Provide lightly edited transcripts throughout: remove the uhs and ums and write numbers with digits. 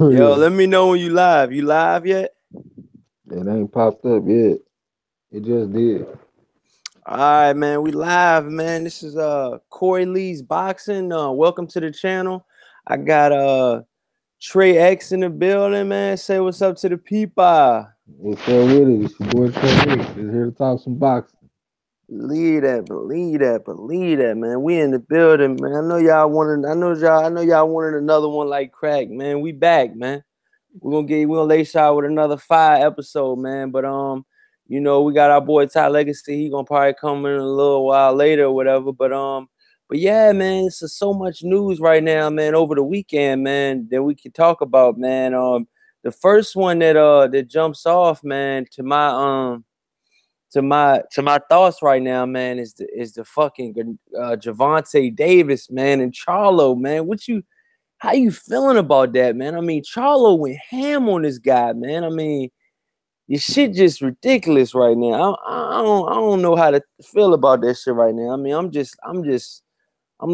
Yo, let me know when you live. You live yet? It ain't popped up yet. It just did. All right, man. We live, man. This is Corey Lee's Boxing. Welcome to the channel. I got Trey X in the building, man. Say what's up to the people. What's up with it? It's your boy Trey. Just here to talk some boxing. Believe that, man. We in the building, man. I know y'all wanted another one like crack, man. We back, man. We're gonna lace y'all with another 5 episode, man. But we got our boy Ty Legacy. He gonna probably come in a little while later or whatever. But yeah, man, it's so much news right now, man, over the weekend, man, that we can talk about, man. The first one that jumps off, man, to my thoughts right now, man, is the fucking Gervonta Davis, man, and Charlo, man. How you feeling about that, man? I mean, Charlo went ham on this guy, man. I mean, your shit just ridiculous right now. I don't know how to feel about that shit right now. I mean, I'm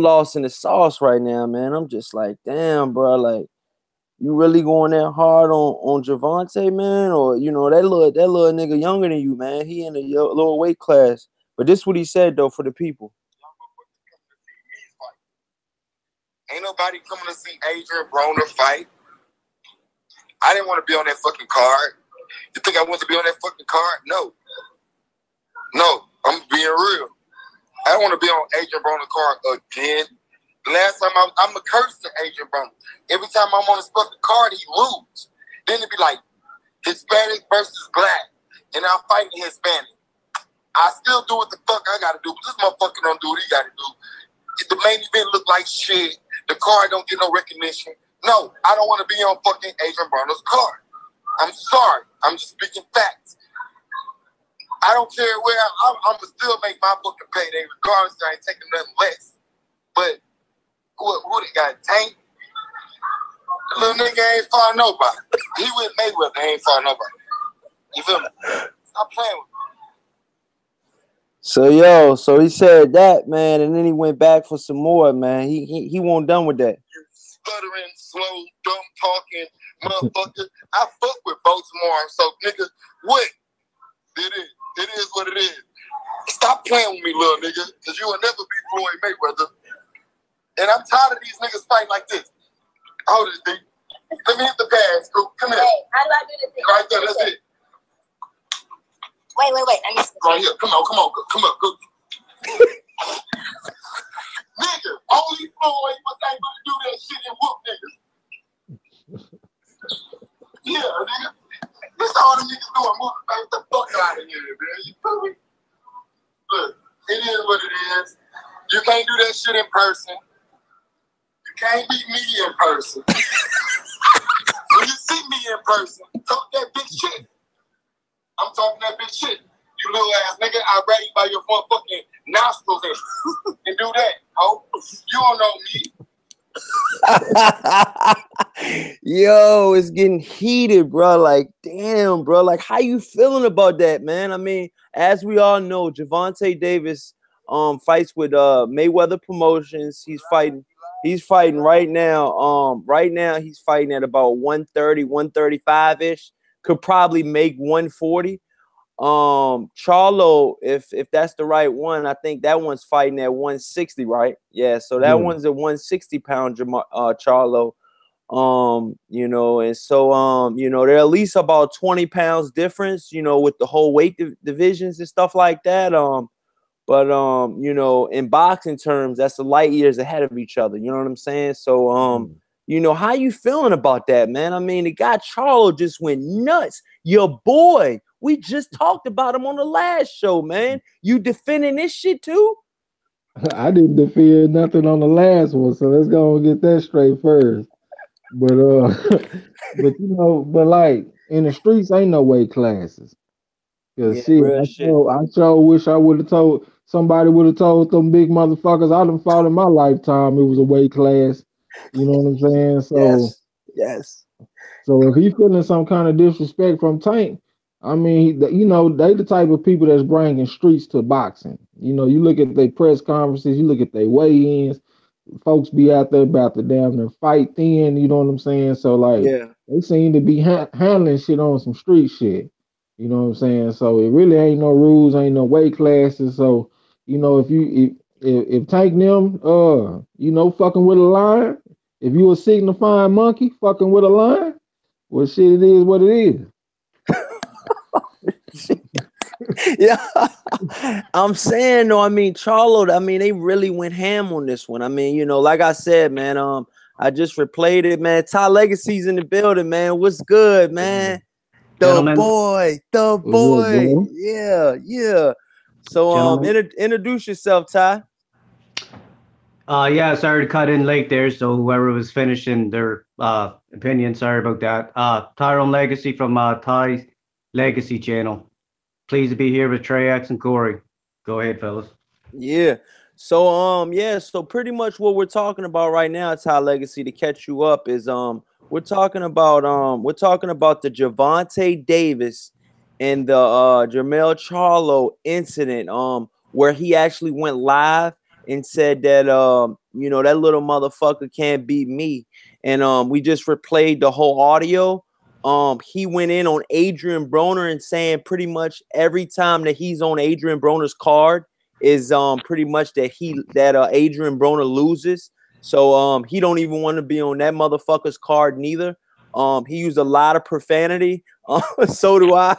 lost in the sauce right now, man. I'm just like, damn, bro, like, you really going that hard on Gervonta, man? Or that little nigga younger than you, man. He in a lower weight class. But this what he said though for the people. Ain't nobody coming to see Adrian Broner fight. I didn't want to be on that fucking card. You think I want to be on that fucking card? No, I'm being real. I don't want to be on Adrian Broner card again. The last time I'm a curse to Adrian Broner. Every time I'm on his fucking card, he lose. Then it'd be like Hispanic versus black, and I'm fighting Hispanic. I still do what the fuck I gotta do, but this motherfucker don't do what he gotta do. If the main event look like shit, the card don't get no recognition. No, I don't want to be on fucking Adrian Broner's card. I'm sorry. I'm just speaking facts. I don't care where I'm gonna still make my fucking payday regardless. I ain't taking nothing less. But who they got? Tank? The little nigga ain't fought nobody. He with Mayweather, ain't fought nobody. You feel me? Stop playing with me. So he said that, man, and then he went back for some more, man. He won't done with that. You stuttering, slow, dumb talking, motherfucker. I fuck with Baltimore, so nigga, what? It is what it is. Stop playing with me, little nigga, because you will never be Floyd Mayweather. And I'm tired of these niggas fighting like this. Hold this, D. Let me hit the pad, Scoop. Come here. Hey, how do I do this thing? Right there, that's it. Wait. I missed this. Right here. Come on. Go. Nigga, only Floyd was able to do that shit and whoop niggas. Yeah, nigga. This all the niggas doing. Move the fuck out of here, man. You feel me? Look, it is what it is. You can't do that shit in person. You can't beat me in person. When you see me in person, talk that big shit. I'm talking that big shit. You little ass nigga, I grab you by your motherfucking nostrils and do that, ho. You don't know me. Yo, it's getting heated, bro. Like, damn, bro. Like, how you feeling about that, man? I mean, as we all know, Gervonta Davis fights with Mayweather Promotions. He's fighting right now. Right now he's fighting at about 130, 135-ish. Could probably make 140. Charlo, if that's the right one, I think that one's fighting at 160, right? Yeah, so that one's a 160-pound Charlo. And so they're at least about 20 pounds difference, with the whole weight divisions and stuff like that. But in boxing terms, that's the light years ahead of each other. You know what I'm saying? So how you feeling about that, man? I mean, the guy Charlo just went nuts. Your boy, we just talked about him on the last show, man. You defending this shit too? I didn't defend nothing on the last one, so let's go and get that straight first. But but like in the streets ain't no weight classes. Cause shit, I sure wish I would have told somebody would have told them big motherfuckers I done fought in my lifetime it was a weight class. You know what I'm saying? So yes. So if he feeling some kind of disrespect from Tank, I mean, they the type of people that's bringing streets to boxing. You look at their press conferences, you look at their weigh-ins. folks be out there about to damn near fight thin, you know what I'm saying? So like Yeah. they seem to be handling shit on some street shit. You know what I'm saying? So it really ain't no rules, ain't no weight classes. So, you know, if Tank them you know, fucking with a lion, if you a signifying monkey fucking with a lion, well shit it is what it is. Yeah, I'm saying though. I mean, Charlo. I mean, they really went ham on this one. I mean, you know, like I said, man. I just replayed it, man. Ty Legacy's in the building, man. What's good, man? The Gentlemen. boy, What's up, bro? Yeah, yeah. So, Gentlemen. introduce yourself, Ty. Yeah, sorry to cut in late there. So whoever was finishing their opinion, sorry about that. Tyrone Legacy from Ty Legacy channel. Pleased to be here with Trey X and Corey. Go ahead, fellas. Yeah. So yeah, so pretty much what we're talking about right now, Ty Legacy, to catch you up, is we're talking about the Gervonta Davis and the Jermell Charlo incident, where he actually went live and said that you know, that little motherfucker can't beat me. And we just replayed the whole audio. He went in on Adrian Broner and saying pretty much every time that he's on Adrian Broner's card is pretty much that Adrian Broner loses. So he don't even want to be on that motherfucker's card neither. He used a lot of profanity. So do I.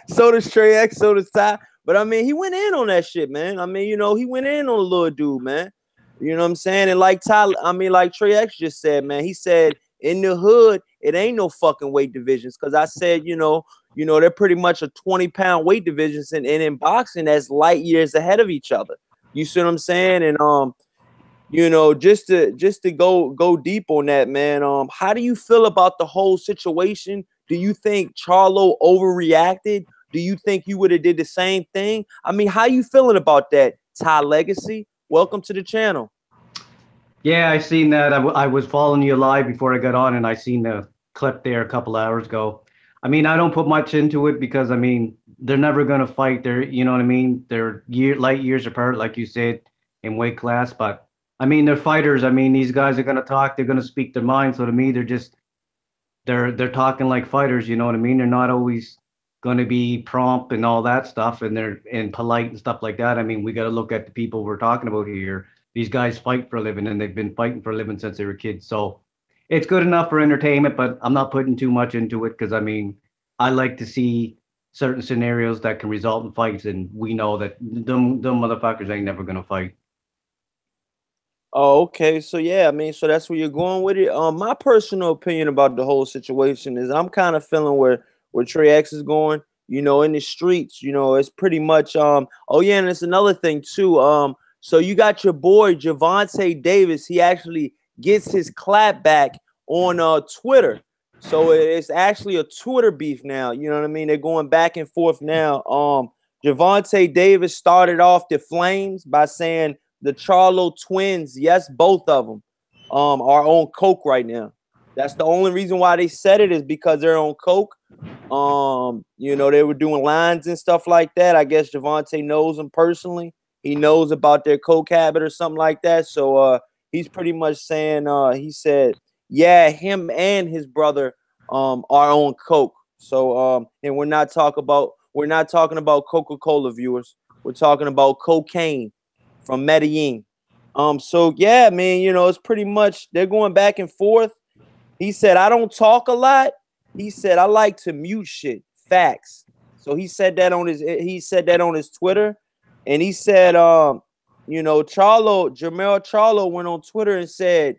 So does Trey X, so does Ty. But I mean, he went in on that shit, man. I mean, you know, he went in on a little dude, man. You know what I'm saying? And like like Trey X just said, man, he said in the hood, it ain't no fucking weight divisions. Cause I said, you know, they're pretty much a 20-pound weight divisions, and in boxing, that's light years ahead of each other. You see what I'm saying? And you know, just to go deep on that, man. How do you feel about the whole situation? Do you think Charlo overreacted? Do you think you would have did the same thing? I mean, how you feeling about that, Ty Legacy? Welcome to the channel. Yeah, I seen that. I was following you live before I got on, and I seen the clip there a couple hours ago. I mean, I don't put much into it because I mean they're never gonna fight. They're, you know what I mean. They're light years apart, like you said, in weight class. But I mean, they're fighters. I mean, these guys are gonna talk. They're gonna speak their mind. So to me, they're talking like fighters. You know what I mean. They're not always gonna be prompt and all that stuff, and they're polite and stuff like that. I mean, we got to look at the people we're talking about here. These guys fight for a living, and they've been fighting for a living since they were kids. So it's good enough for entertainment, but I'm not putting too much into it because I mean, I like to see certain scenarios that can result in fights, and we know that them motherfuckers ain't never gonna fight. Oh, okay. So yeah, I mean, so that's where you're going with it. My personal opinion about the whole situation is I'm kind of feeling where Trey X is going. You know, in the streets, you know, it's pretty much oh yeah, and it's another thing too. So you got your boy Gervonta Davis. He actually gets his clap back on Twitter. So it's actually a Twitter beef now. You know what I mean? They're going back and forth now. Gervonta Davis started off the flames by saying the Charlo twins, yes, both of them, are on coke right now. That's the only reason why they said it, is because they're on coke. You know, they were doing lines and stuff like that. I guess Gervonta knows them personally. He knows about their coke habit or something like that. So he's pretty much saying, he said, yeah, him and his brother are on coke. So and we're not talking about Coca-Cola, viewers. We're talking about cocaine from Medellin. So yeah, man, you know, it's pretty much they're going back and forth. He said, I don't talk a lot. He said, I like to mute shit. Facts. So he said that on his Twitter. And he said, you know, Jermell Charlo went on Twitter and said,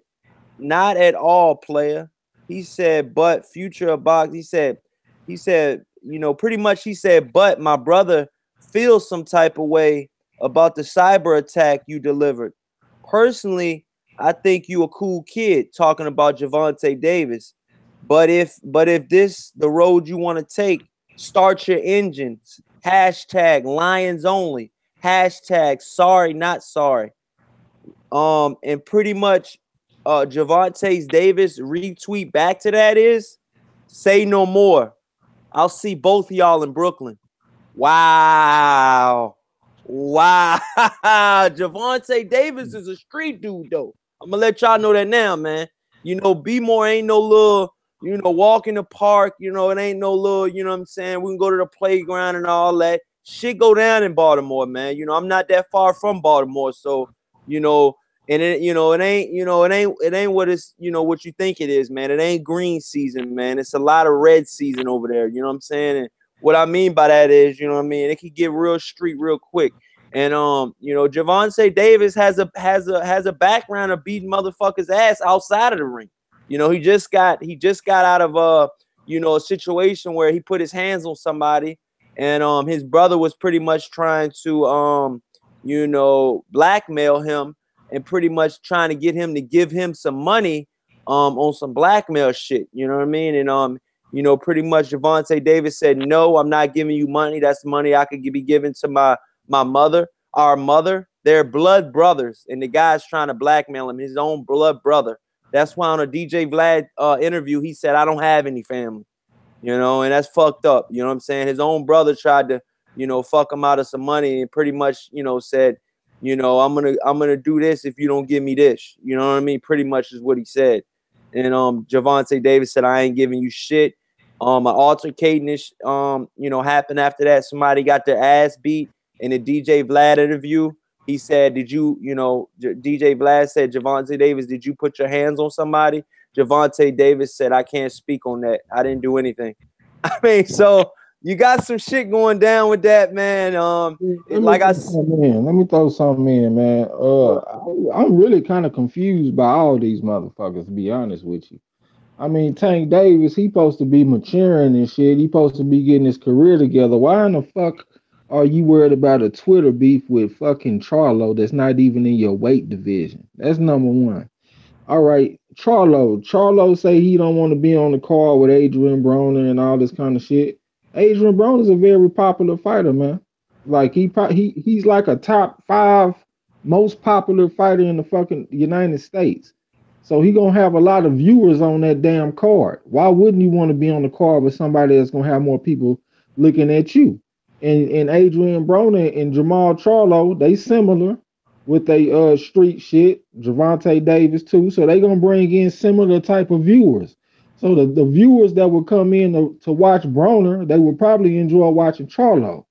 not at all, player. He said, but future of box. He said, you know, pretty much he said, but my brother feels some type of way about the cyber attack you delivered. Personally, I think you a cool kid, talking about Gervonta Davis. But if this the road you want to take, start your engines. Hashtag Lions only. Hashtag sorry, not sorry. And pretty much Gervonta Davis retweet back to that is, say no more. I'll see both of y'all in Brooklyn. Wow. Wow. Javante Davis is a street dude, though. I'm gonna let y'all know that now, man. You know, B-More ain't no little, you know, walk in the park, you know, it ain't no little, you know what I'm saying? We can go to the playground and all that. Shit go down in Baltimore, man. You know, I'm not that far from Baltimore, so, you know, and it, you know, it ain't what it's, you know, what you think it is, man. It ain't green season, man. It's a lot of red season over there, you know what I'm saying? And what I mean by that is, you know what I mean, it could get real street real quick. And you know, Javante Davis has a background of beating motherfuckers' ass outside of the ring. You know, he just got out of you know, a situation where he put his hands on somebody, and his brother was pretty much trying to you know, blackmail him and pretty much trying to get him to give him some money on some blackmail shit. You know what I mean? And you know, pretty much Javante Davis said, "No, I'm not giving you money. That's money I could be given to my mother, our mother." They're blood brothers, and the guy's trying to blackmail him, his own blood brother. That's why on a DJ Vlad interview, he said, "I don't have any family," you know, and that's fucked up. You know what I'm saying? His own brother tried to, you know, fuck him out of some money and pretty much, you know, said, you know, I'm gonna do this if you don't give me this. You know what I mean? Pretty much is what he said. And Javante Davis said, "I ain't giving you shit." An altercation, you know, happened after that. Somebody got their ass beat in the DJ Vlad interview. He said, "Did you, you know?" DJ Vlad said, "Javante Davis, did you put your hands on somebody?" Javante Davis said, "I can't speak on that. I didn't do anything." I mean, so you got some shit going down with that, man. Like I said, let me throw something in, man. I'm really kind of confused by all these motherfuckers, to be honest with you. I mean, Tank Davis, he supposed to be maturing and shit. He supposed to be getting his career together. Why in the fuck are you worried about a Twitter beef with fucking Charlo that's not even in your weight division? That's number one. All right, Charlo. Charlo say he don't want to be on the card with Adrian Broner and all this kind of shit. Adrian Broner is a very popular fighter, man. Like he's like a top 5 most popular fighter in the fucking United States. So he gonna have a lot of viewers on that damn card. Why wouldn't you want to be on the card with somebody that's gonna have more people looking at you? And Adrian Broner and Jamal Charlo, they similar with they street shit. Javante Davis too. So they gonna bring in similar type of viewers. So the viewers that would come in to watch Broner, they would probably enjoy watching Charlo.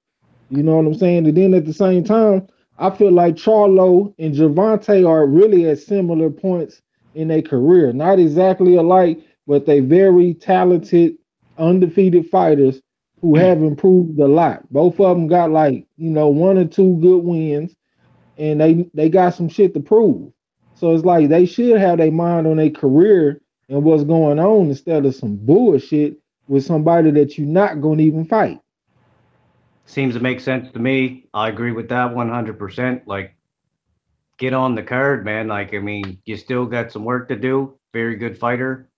You know what I'm saying? And then at the same time, I feel like Charlo and Javante are really at similar points in their career. Not exactly alike, but they very talented, undefeated fighters who have improved a lot. Both of them got like, you know, 1 or 2 good wins, and they got some shit to prove. So it's like they should have their mind on their career and what's going on instead of some bullshit with somebody that you're not gonna even fight. Seems to make sense to me. I agree with that 100%. Like, get on the card, man. Like, I mean, you still got some work to do. Very good fighter.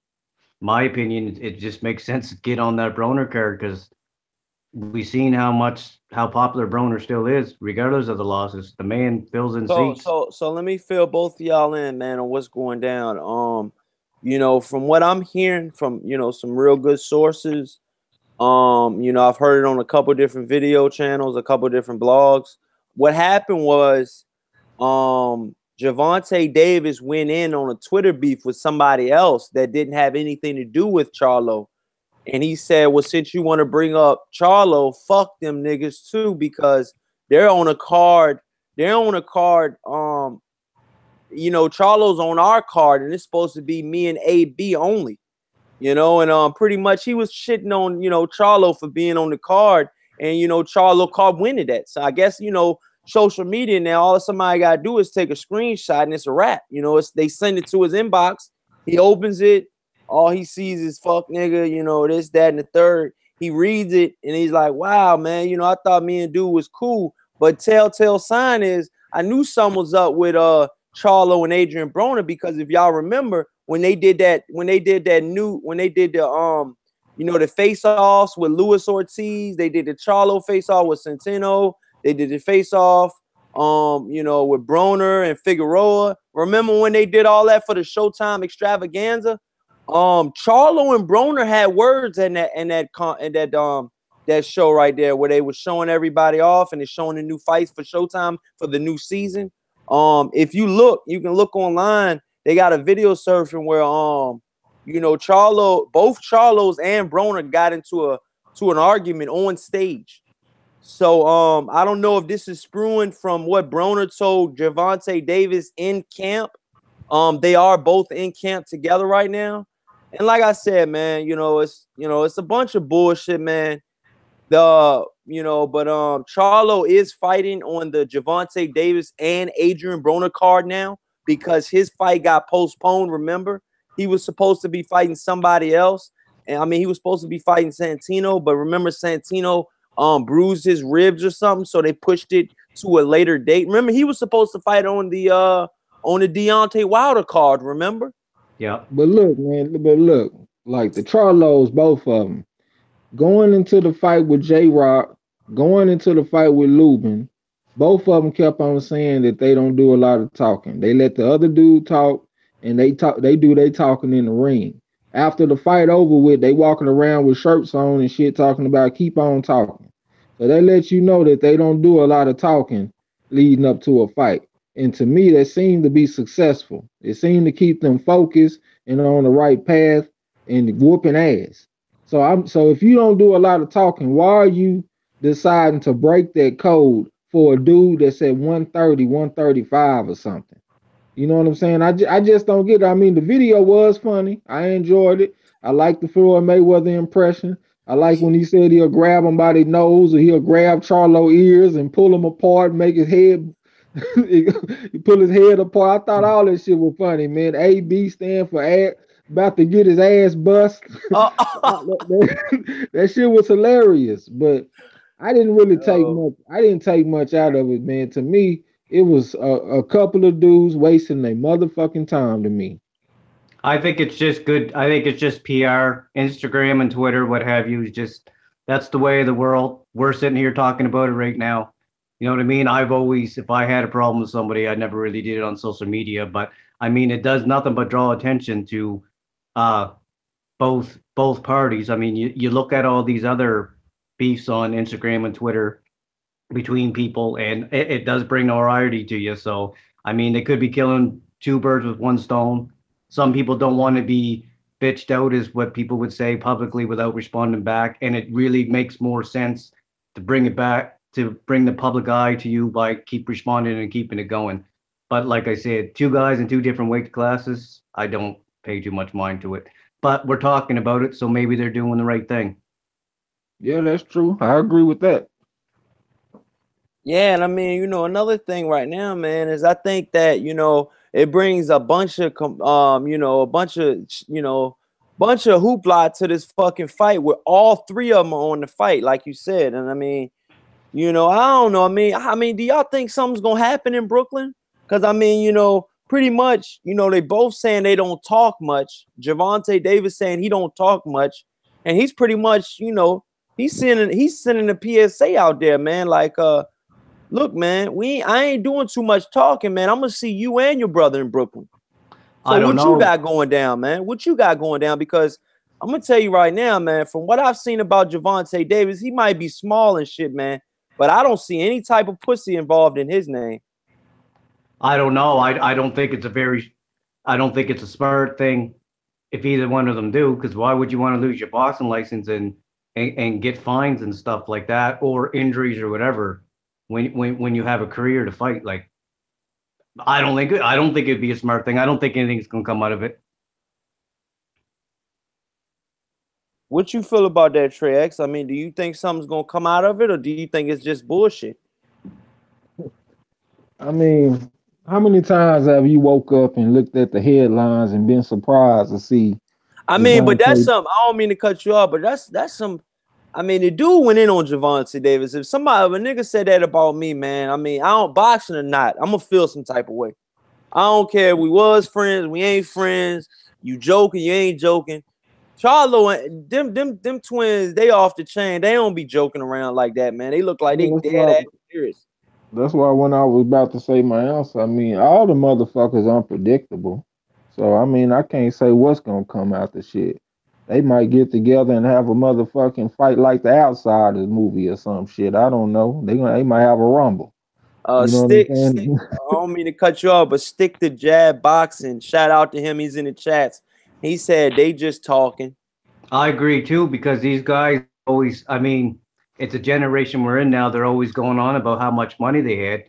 My opinion, it just makes sense to get on that Broner card because we've seen how popular Broner still is, regardless of the losses. The man fills in seats. So let me fill both of y'all in, man, on what's going down. You know, from what I'm hearing from, you know, some real good sources, you know, I've heard it on a couple different video channels, a couple different blogs. What happened was, Javante Davis went in on a Twitter beef with somebody else that didn't have anything to do with Charlo. And he said, "Well, since you want to bring up Charlo, fuck them niggas too, because they're on a card. They're on a card. You know, Charlo's on our card, and it's supposed to be me and AB only. You know, and pretty much he was shitting on, you know, Charlo for being on the card, and you know, Charlo called winning that. So I guess, you know, social media now, all somebody gotta do is take a screenshot and it's a wrap. You know, they send it to his inbox. He opens it. All he sees is fuck nigga, you know, this, that, and the third. He reads it and he's like, wow, man, you know, I thought me and dude was cool. But telltale sign is I knew something was up with Charlo and Adrian Broner, because if y'all remember when they did the you know, the face-offs with Luis Ortiz, they did the Charlo face-off with Centeno, they did the face-off you know, with Broner and Figueroa. Remember when they did all that for the Showtime extravaganza? Charlo and Broner had words in that that show right there where they were showing everybody off and they're showing the new fights for Showtime for the new season. If you look, you can look online. They got a video surfing where you know, both Charlos and Broner got into an argument on stage. So I don't know if this is spewing from what Broner told Gervonta Davis in camp. They are both in camp together right now. And like I said, man, it's a bunch of bullshit, man. But Charlo is fighting on the Gervonta Davis and Adrian Broner card now because his fight got postponed. Remember, he was supposed to be fighting somebody else, and I mean he was supposed to be fighting Santino, but remember Santino bruised his ribs or something, so they pushed it to a later date. Remember, he was supposed to fight on the Deontay Wilder card. Remember? Yeah. But look, man. Like the Charlos, both of them. Going into the fight with J Rock, going into the fight with Lubin, both of them kept on saying that they don't do a lot of talking. They let the other dude talk, and they do their talking in the ring. After the fight over with, they walking around with shirts on and shit, talking about keep on talking. So they let you know that they don't do a lot of talking leading up to a fight. And to me, that seemed to be successful. It seemed to keep them focused and on the right path and whooping ass. So if you don't do a lot of talking, why are you deciding to break that code for a dude that's at 130, 135 or something? You know what I'm saying? I just don't get it. I mean, the video was funny. I enjoyed it. I like the Floyd Mayweather impression. I like when he said he'll grab him by the nose or he'll grab Charlo ears and pull him apart, make his head he pull his head apart. I thought all that shit was funny, man. AB stand for about to get his ass bust. That shit was hilarious, but I didn't really take much. I didn't take much out of it, man. To me, it was a couple of dudes wasting their motherfucking time. To me, I think it's just good. I think it's just PR, Instagram and Twitter, what have you. Just that's the way of the world. We're sitting here talking about it right now. You know what I mean? I've always, if I had a problem with somebody, I never really did it on social media. But I mean, it does nothing but draw attention to uh, both parties. I mean, you look at all these other beefs on Instagram and Twitter between people, and it does bring notoriety to you. So I mean, they could be killing two birds with one stone. Some people don't want to be bitched out, is what people would say publicly without responding back, and it really makes more sense to bring it back to bring the public eye to you by keep responding and keeping it going. But like I said, two guys in two different weight classes, I don't pay too much mind to it. But we're talking about it, so maybe they're doing the right thing. Yeah, that's true. I agree with that. Yeah, and I mean, another thing right now, man, is I think that it brings a bunch of bunch of hoopla to this fucking fight where all three of them are on the fight, like you said. And I mean, I don't know. I mean, do y'all think something's gonna happen in Brooklyn? Because I mean, pretty much, they both saying they don't talk much. Gervonta Davis saying he don't talk much, and he's pretty much, he's sending a PSA out there, man. Like, look, man, I ain't doing too much talking, man. I'm gonna see you and your brother in Brooklyn. So what you got going down, man? What you got going down? Because I'm gonna tell you right now, man, from what I've seen about Gervonta Davis, he might be small and shit, man, but I don't see any type of pussy involved in his name. I don't know. I don't think it's a smart thing if either one of them do, because why would you want to lose your boxing license and get fines and stuff like that, or injuries or whatever, when you have a career to fight? Like, I don't think it'd be a smart thing. I don't think anything's gonna come out of it. What you feel about that, Trey X? I mean, do you think something's gonna come out of it, or do you think it's just bullshit? I mean, how many times have you woke up and looked at the headlines and been surprised to see? I mean, but that's something. I don't mean to cut you off, but that's some. I mean, the dude went in on Gervonta Davis. If a nigga said that about me, man, I mean, I don't boxing or not, I'm gonna feel some type of way. I don't care if we was friends, we ain't friends. You joking, you ain't joking. Charlo and them twins, they off the chain. They don't be joking around like that, man. They look like they dead ass serious. That's why when I was about to say my answer, I mean, all the motherfuckers unpredictable. So I mean, I can't say what's gonna come out the shit. They might get together and have a motherfucking fight like the Outsiders movie or some shit. I don't know. They might have a rumble. You know what I'm Stick. saying? I don't mean to cut you off, but Stick to Jab Boxing. Shout out to him. He's in the chats. He said they just talking. I agree too, because these guys always, I mean, it's a generation we're in now. They're always going on about how much money they had.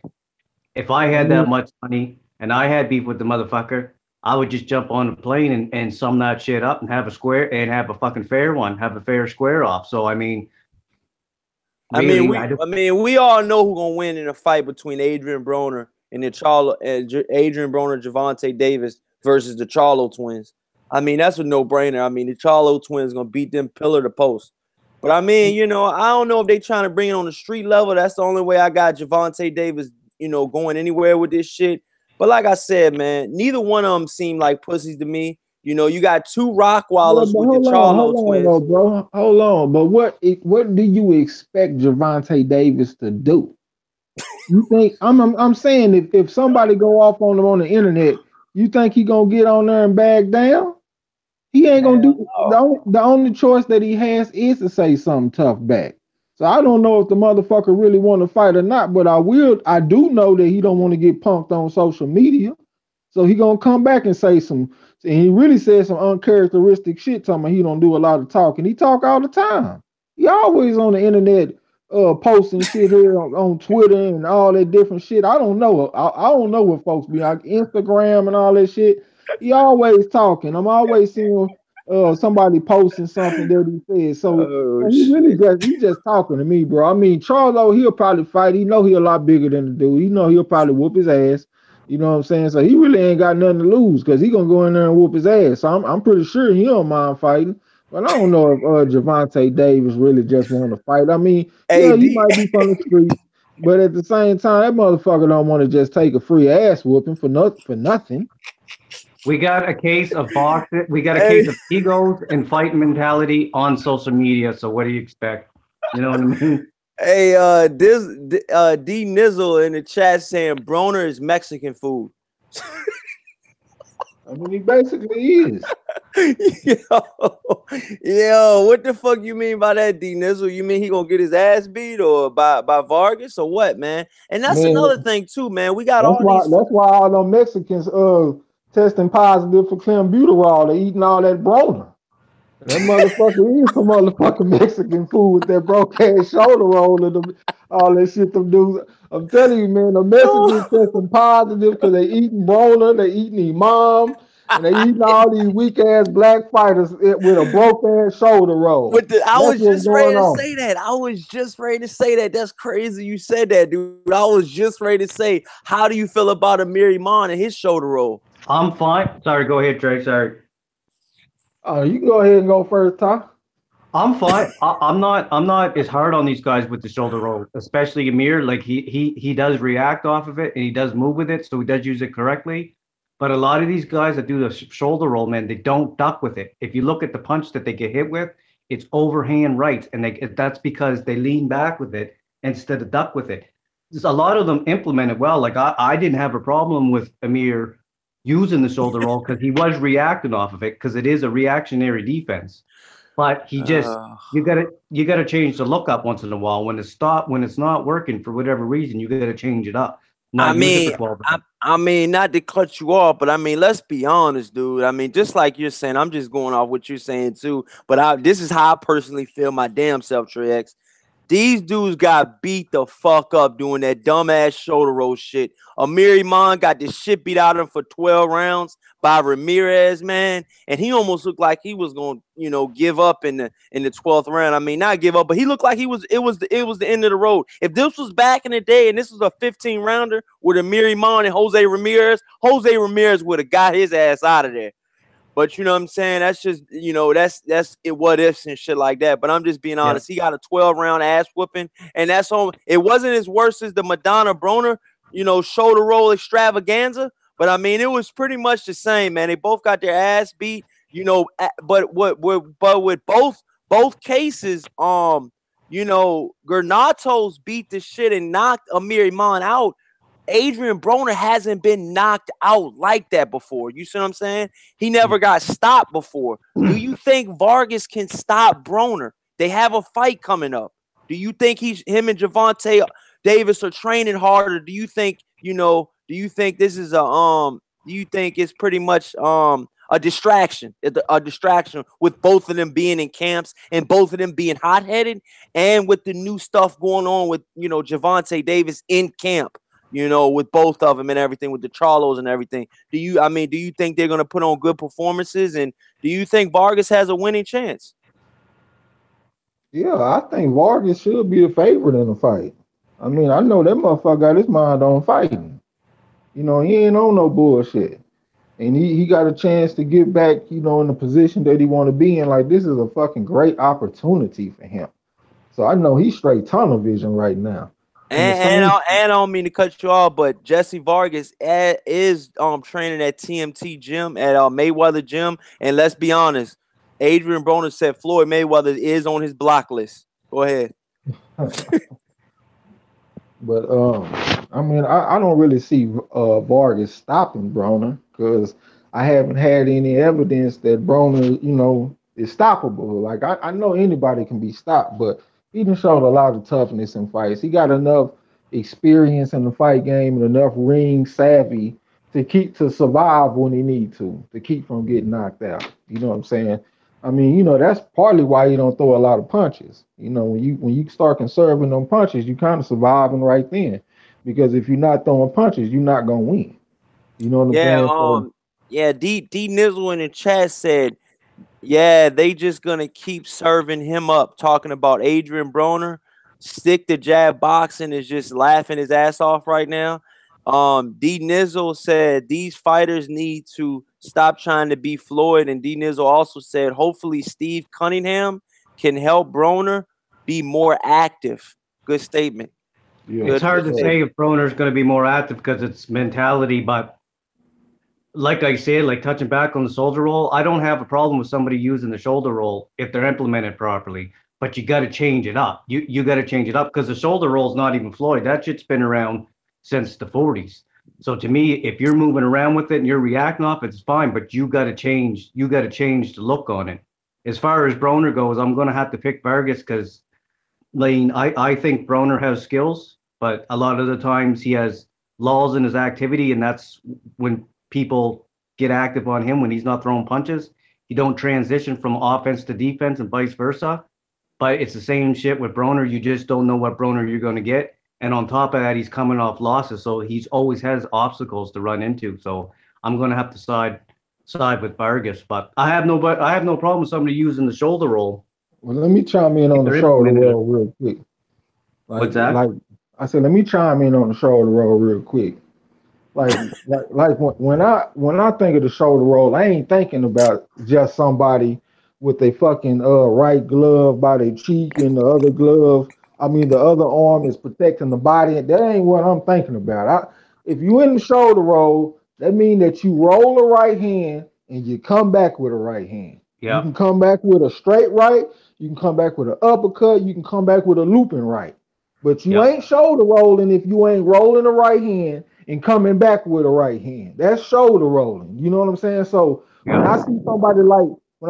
If I had that much money and I had beef with the motherfucker, I would just jump on a plane and sum that shit up and have a square and have a fucking fair one, have a fair square off. So I mean, really, I mean, we all know who's gonna win in a fight between Adrian Broner and the Charlo and Adrian Broner, Javante Davis versus the Charlo twins. I mean, that's a no-brainer. I mean, the Charlo twins gonna beat them pillar to post. But I mean, you know, I don't know if they trying to bring it on the street level. That's the only way I got Javante Davis, you know, going anywhere with this shit. But like I said, man, neither one of them seem like pussies to me. You know, you got two Rockwallers with the Charlo twins. Though, bro. Hold on. But what do you expect Javante Davis to do? You think I'm saying if somebody go off on him on the internet, you think he gonna get on there and back down? He ain't gonna do the only choice that he has is to say something tough back. So I don't know if the motherfucker really want to fight or not, but I do know that he don't want to get punked on social media. So he gonna come back and say some, and he really said some uncharacteristic shit, talking about he don't do a lot of talking. He talk all the time. He always on the internet posting shit here on Twitter and all that different shit. I don't know. I don't know what folks be like Instagram and all that shit. He always talking. I'm always seeing somebody posting something that he said. So he just talking to me, bro. I mean, Charlo, he'll probably fight. He know he a lot bigger than the dude. He know he'll probably whoop his ass. You know what I'm saying? So he really ain't got nothing to lose because he gonna go in there and whoop his ass. So I'm pretty sure he don't mind fighting. But I don't know if Javante Davis really just want to fight. I mean, yeah, he might be from the streets, but at the same time, that motherfucker don't want to just take a free ass whooping for nothing. We got a case of boxing. We got a case of egos and fight mentality on social media. So what do you expect? You know what I mean? Hey, D Nizzle in the chat saying Broner is Mexican food. I mean, he basically is. Yo, what the fuck you mean by that, D Nizzle? You mean he gonna get his ass beat or by Vargas or what, man? And that's another thing too, man. We got that's why all them Mexicans testing positive for clenbuterol. They eating all that Broner. That motherfucker is some motherfucking Mexican food with that broke ass shoulder roll and all that shit them dudes. I'm telling you, man, the Mexicans testing positive because they eating Broner, they eating Imam, and they eating all these weak ass black fighters with a broke ass shoulder roll. I was just ready to say that. I was just ready to say that. That's crazy you said that, dude. I was just ready to say, how do you feel about Amir Iman and his shoulder roll? I'm fine. Sorry, go ahead, Trey. Sorry. You can go ahead and go first, Ty. I'm fine. I'm not as hard on these guys with the shoulder roll, especially Amir. Like he does react off of it and he does move with it, so he does use it correctly. But a lot of these guys that do the shoulder roll, man, they don't duck with it. If you look at the punch that they get hit with, it's overhand right, and that's because they lean back with it instead of duck with it. A lot of them implement it well. Like I didn't have a problem with Amir using the shoulder roll because he was reacting off of it because it is a reactionary defense. But he just you gotta change the look up once in a while. When it's not working for whatever reason, you gotta change it up. I mean, not to cut you off, but I mean, let's be honest, dude. I mean, just like you're saying, I'm just going off what you're saying too. But this is how I personally feel my damn self, Trey X. These dudes got beat the fuck up doing that dumbass shoulder roll shit. Amir Iman got this shit beat out of him for 12 rounds by Ramirez, man. And he almost looked like he was going to, give up in the 12th round. I mean, not give up, but he looked like it was the end of the road. If this was back in the day and this was a 15-rounder with Amir Iman and Jose Ramirez would have got his ass out of there. But you know what I'm saying? That's just, that's it, what ifs and shit like that. But I'm just being honest. Yeah. He got a 12-round ass whooping, and that's on. It wasn't as worse as the Madonna Broner, shoulder roll extravaganza. But I mean, it was pretty much the same, man. They both got their ass beat, But with both cases, Garnatos beat the shit and knocked Amir Iman out. Adrian Broner hasn't been knocked out like that before. You see what I'm saying? He never got stopped before. Do you think Vargas can stop Broner? They have a fight coming up. Do you think him and Gervonta Davis are training harder? Do you think, do you think this is do you think it's pretty much a distraction? A distraction with both of them being in camps and both of them being hot-headed, and with the new stuff going on with, Gervonta Davis in camp, with both of them and everything, with the Charlos and everything. Do you think they're going to put on good performances? And do you think Vargas has a winning chance? Yeah, I think Vargas should be the favorite in the fight. I mean, I know that motherfucker got his mind on fighting. He ain't on no bullshit. And he got a chance to get back, in the position that he want to be in. Like, this is a fucking great opportunity for him. So I know he's straight tunnel vision right now. And I don't mean to cut you off, but Jesse Vargas is training at TMT gym, at Mayweather gym. And let's be honest, Adrian Broner said Floyd Mayweather is on his block list. Go ahead. But I mean, I don't really see Vargas stopping Broner, because I haven't had any evidence that Broner, is stoppable. Like, I know anybody can be stopped, but he done showed a lot of toughness in fights. He got enough experience in the fight game and enough ring savvy to survive when he need to keep from getting knocked out. You know what I'm saying? I mean, that's partly why you don't throw a lot of punches. When you start conserving them punches, you kind of surviving right then. Because if you're not throwing punches, you're not gonna win. You know what I'm saying? D Nizzle in the chat said, yeah, they just gonna keep serving him up, talking about Adrian Broner. Stick to jab boxing is just laughing his ass off right now. D Nizzle said these fighters need to stop trying to be Floyd. And D Nizzle also said, hopefully Steve Cunningham can help Broner be more active. Good statement. Yeah. It's hard to say if Broner's going to be more active because it's mentality. But like I said, like touching back on the shoulder roll, I don't have a problem with somebody using the shoulder roll if they're implemented properly. But you got to change it up. You got to change it up, because the shoulder roll is not even Floyd. That shit's been around since the 40s. So to me, if you're moving around with it and you're reacting off it, it's fine, but you got to change the look on it. As far as Broner goes, I'm going to have to pick Vargas, because I think Broner has skills, but a lot of the times he has lulls in his activity, and that's when people get active on him, when he's not throwing punches. You don't transition from offense to defense and vice versa. But it's the same shit with Broner. You just don't know what Broner you're going to get. And on top of that, he's coming off losses, so he's always has obstacles to run into. So I'm going to have to side with Vargas. But I have no problem with somebody using the shoulder roll. Well, let me chime in on the shoulder roll real quick. What's that? Like I said, let me chime in on the shoulder roll real quick. Like when I think of the shoulder roll, I ain't thinking about just somebody with a fucking right glove by their cheek, and the other glove, the other arm is protecting the body. That ain't what I'm thinking about. If you in the shoulder roll, that means that you roll a right hand and you come back with a right hand. Yeah. You can come back with a straight right, you can come back with an uppercut, you can come back with a looping right. But you ain't shoulder rolling if you ain't rolling a right hand and coming back with a right hand. That's shoulder rolling. You know what I'm saying? So when I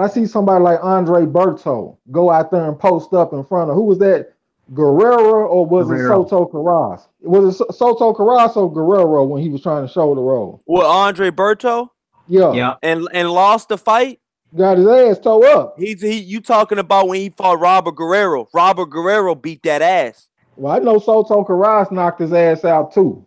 see somebody like Andre Berto go out there and post up in front of, who was that? Guerrero, or was it Soto Carras? Was it Soto Carras or Guerrero when he was trying to shoulder roll? Well, Andre Berto? Yeah. And lost the fight? Got his ass toe up. You talking about when he fought Robert Guerrero. Robert Guerrero beat that ass. Well, I know Soto Carras knocked his ass out too.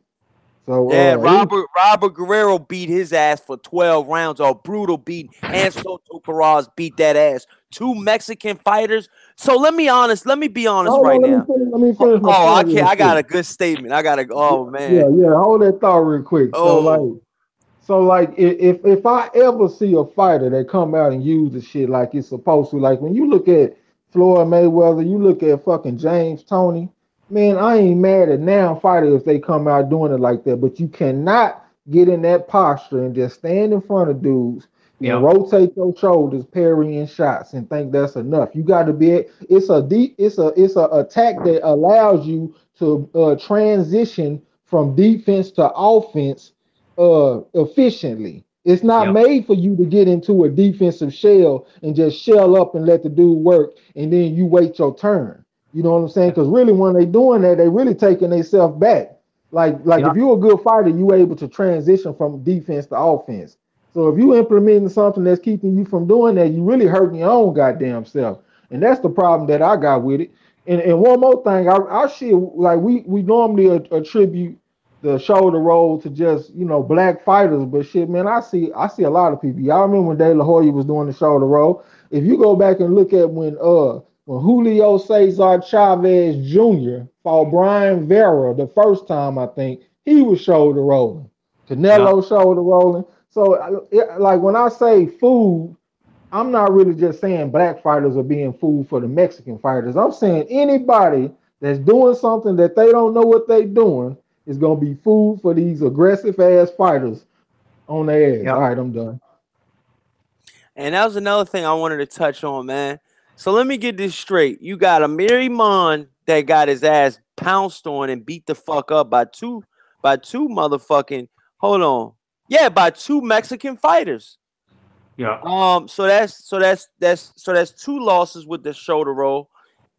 So yeah, Robert Guerrero beat his ass for 12 rounds. Or brutal beat, and Soto Carras beat that ass. Two Mexican fighters. So let me be honest now. Let me finish my I got a good statement. Man. Yeah. Hold that thought real quick. So like if I ever see a fighter that come out and use the shit like it's supposed to, like when you look at Floyd Mayweather, you look at fucking James Toney. Man, I ain't mad at now fighters if they come out doing it like that, but you cannot get in that posture and just stand in front of dudes and rotate your shoulders, parrying shots, and think that's enough. You got to be. It's a attack that allows you to transition from defense to offense efficiently. It's not Yep. made for you to get into a defensive shell and just shell up and let the dude work and then you wait your turn. You know what I'm saying? Because really, when they doing that, they really taking themselves back. Like Yep. if you're a good fighter, you able to transition from defense to offense. So if you implementing something that's keeping you from doing that, you really hurting your own goddamn self. And that's the problem that I got with it. And one more thing, I shit like we normally attribute the shoulder roll to just black fighters, but shit, man, I see a lot of people. Y'all remember when De La Hoya was doing the shoulder roll? If you go back and look at when Julio Cesar Chavez Jr. fought Brian Vera the first time, I think he was shoulder rolling. Yep. Canelo shoulder rolling. So, like when I say food, I'm not really just saying black fighters are being food for the Mexican fighters. I'm saying anybody that's doing something that they don't know what they're doing is gonna be food for these aggressive ass fighters on their ass. All Yep. right, I'm done. And that was another thing I wanted to touch on, man. So let me get this straight. You got a Mary Mon that got his ass pounced on and beat the fuck up by two motherfucking hold on. Yeah, by two Mexican fighters. Yeah. So that's two losses with the shoulder roll.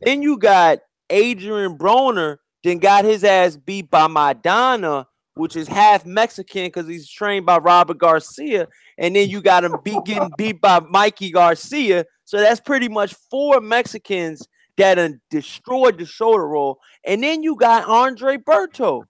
Then you got Adrian Broner, then got his ass beat by Maidana, which is half Mexican because he's trained by Robert Garcia. And then you got him getting beat by Mikey Garcia. So that's pretty much four Mexicans that destroyed the shoulder roll. And then you got Andre Berto.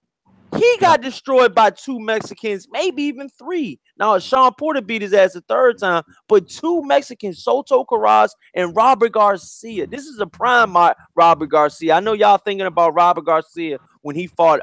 He got Yep. destroyed by two Mexicans, maybe even three. Now, Sean Porter beat his ass the third time, but two Mexicans, Soto Carras and Robert Garcia. This is a prime Robert Garcia. I know y'all thinking about Robert Garcia when he fought,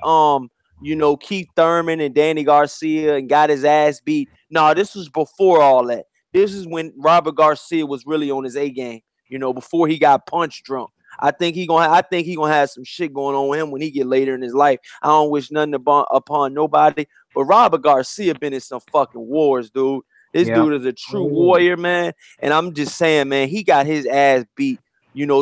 Keith Thurman and Danny Garcia and got his ass beat. No, this was before all that. This is when Robert Garcia was really on his A game. Before he got punch drunk. I think he gonna have some shit going on with him when he get later in his life. I don't wish nothing upon nobody, but Robert Garcia been in some fucking wars, dude. This Yep. dude is a true warrior, man. And I'm just saying, man, he got his ass beat,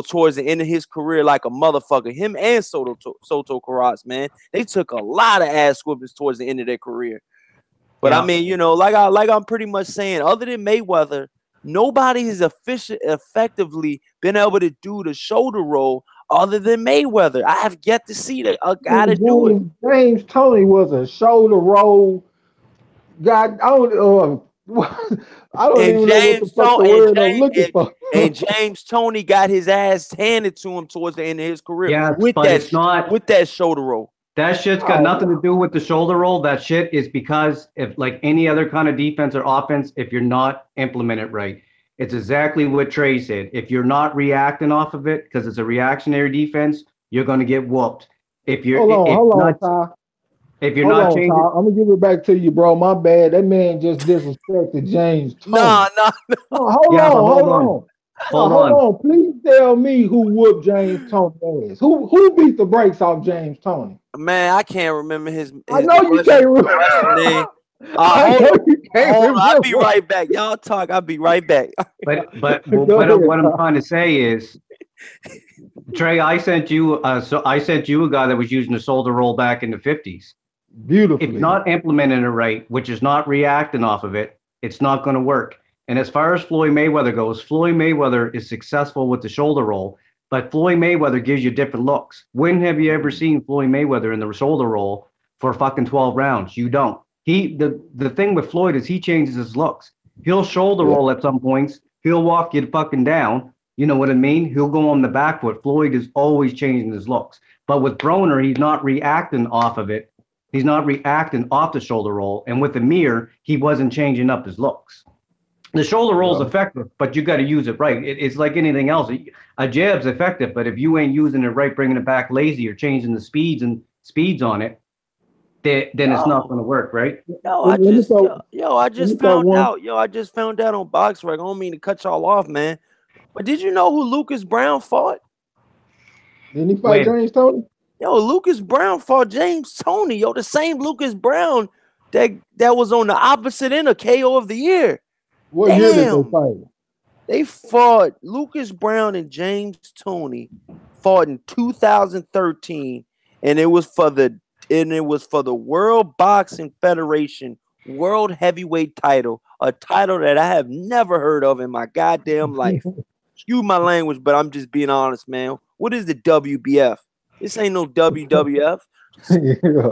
towards the end of his career like a motherfucker. Him and Soto Carras, man, they took a lot of ass whoopings towards the end of their career. But I Yep. mean, like I'm pretty much saying, other than Mayweather, nobody has effectively been able to do the shoulder roll other than Mayweather. I have yet to see a guy to do it. James Tony was a shoulder roll guy. I don't And even know what the James fuck the Tony and word I'm James looking for. and James Tony got his ass handed to him towards the end of his career Yes, with but that it's not. with that shoulder roll. That shit's got nothing to do with the shoulder roll. That shit is because if like any other kind of defense or offense, if you're not implemented right, it's exactly what Trey said. If you're not reacting off of it, because it's a reactionary defense, you're going to get whooped. If you're Hold on, Ty. if you're Hold not on, Ty. changing, I'm gonna give it back to you, bro. My bad. That man just disrespected James Tony. Nah, nah. No, hold yeah, but on, hold on. No, hold hold on. on. Please tell me who whooped James Tony ass. Who beat the brakes off James Tony? Man, I can't remember I the know you can't Russian name. remember. I Hold know on, you can't hold on. I'll be remember. right back. Y'all talk. I'll be right back. But Go ahead, what I'm Ty. trying to say is, Trey, I sent you a guy that was using the shoulder roll back in the 50s. If Beautifully. not implementing it right, which is not reacting off of it, it's not going to work. And as far as Floyd Mayweather goes, Floyd Mayweather is successful with the shoulder roll, but Floyd Mayweather gives you different looks. When have you ever seen Floyd Mayweather in the shoulder roll for fucking 12 rounds? You don't. The thing with Floyd is he changes his looks. He'll shoulder Yeah. roll at some points. He'll walk you fucking down. You know what I mean? He'll go on the back foot. Floyd is always changing his looks. But with Broner, he's not reacting off of it. He's not reacting off the shoulder roll. And with the mirror, he wasn't changing up his looks. The shoulder roll is Yeah. effective, but you got to use it right. It's like anything else. A jab's effective, but if you ain't using it right, bringing it back lazy or changing the speeds on it, then it's not going to work, right? Yo, Let me throw I let me just throw found one. out. Yo, I just found out on BoxRec. I don't mean to cut y'all off, man. But did you know who Lucas Brown fought? Didn't he fight When? James Tony? Yo, Lucas Brown fought James Tony. Yo, the same Lucas Brown that was on the opposite end of KO of the year. What year did they Damn. fight? They fought Lucas Brown and James Tony fought in 2013, and it was for the it was for the World Boxing Federation World Heavyweight title, a title that I have never heard of in my goddamn life. Excuse my language, but I'm just being honest, man. What is the WBF? This ain't no WWF. Yeah.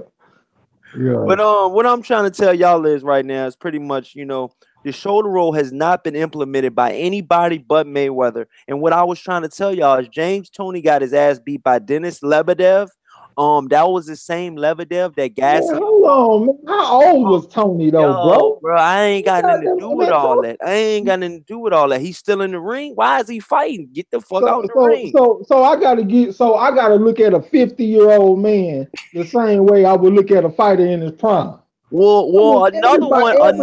Yeah. But what I'm trying to tell y'all is right now is pretty much, the shoulder roll has not been implemented by anybody but Mayweather. And what I was trying to tell y'all is James Toney got his ass beat by Dennis Lebedev. That was the same Lebedev that gassed Man, him. hold on, man. How old was Tony though, Yo, bro? bro, I ain't got nothing to do with Man, all that. I ain't got nothing to do with all that. He's still in the ring. Why is he fighting? Get the fuck out the ring. I gotta look at a 50-year-old man the same way I would look at a fighter in his prime. Well, Everybody just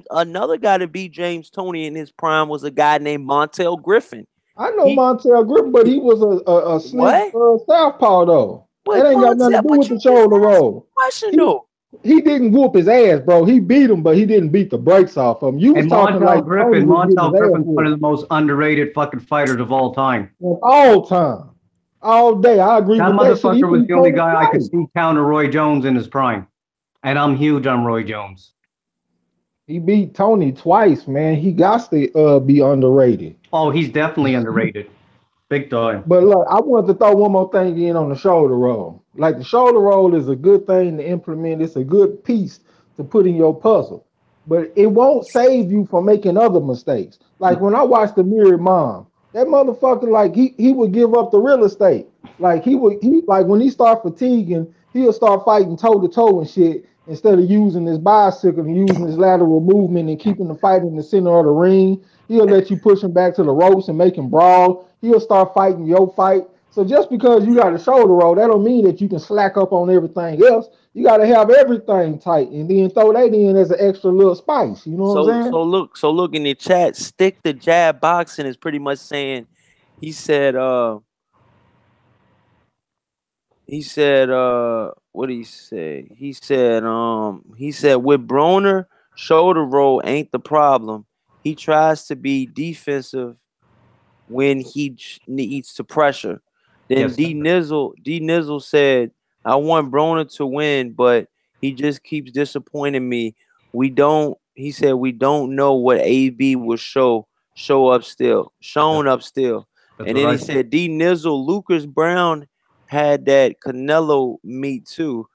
another guy to beat James Toney in his prime was a guy named Montel Griffin. I know Montel Griffin, but he was a slick southpaw though. That ain't got nothing to do with the shoulder roll. Question though. He didn't whoop his ass, bro. He beat him, but he didn't beat the brakes off him. You was talking like Montel Griffin's one of the most underrated fucking fighters of all time. Of all time. All day. I agree that with that. That motherfucker was the only guy I could see counter Roy Jones in his prime. And I'm huge on Roy Jones. He beat Tony twice, man. He got to be underrated. Oh, he's definitely underrated. Big time. But look, I wanted to throw one more thing in on the shoulder roll. Like the shoulder roll is a good thing to implement. It's a good piece to put in your puzzle. But it won't save you from making other mistakes. Like when I watched the Mirrored Mom, that motherfucker, like he would give up the real estate. Like he like when he start fatiguing, he'll start fighting toe to toe and shit instead of using his bicycle and using his lateral movement and keeping the fight in the center of the ring. He'll let you push him back to the ropes and make him brawl. He'll start fighting your fight. So just because you got a shoulder roll, that don't mean that you can slack up on everything else. You got to have everything tight and then throw that in as an extra little spice. You know what I'm saying? So look in the chat. Stick the jab boxing is pretty much saying. He said. What did he say? He said with Broner, shoulder roll ain't the problem. He tries to be defensive when he needs to pressure. Then Yes. D Nizzle said, I want Broner to win, but he just keeps disappointing me. He said we don't know what AB will shown up still. And then he said D Nizzle, Lucas Brown had that Canelo meat too.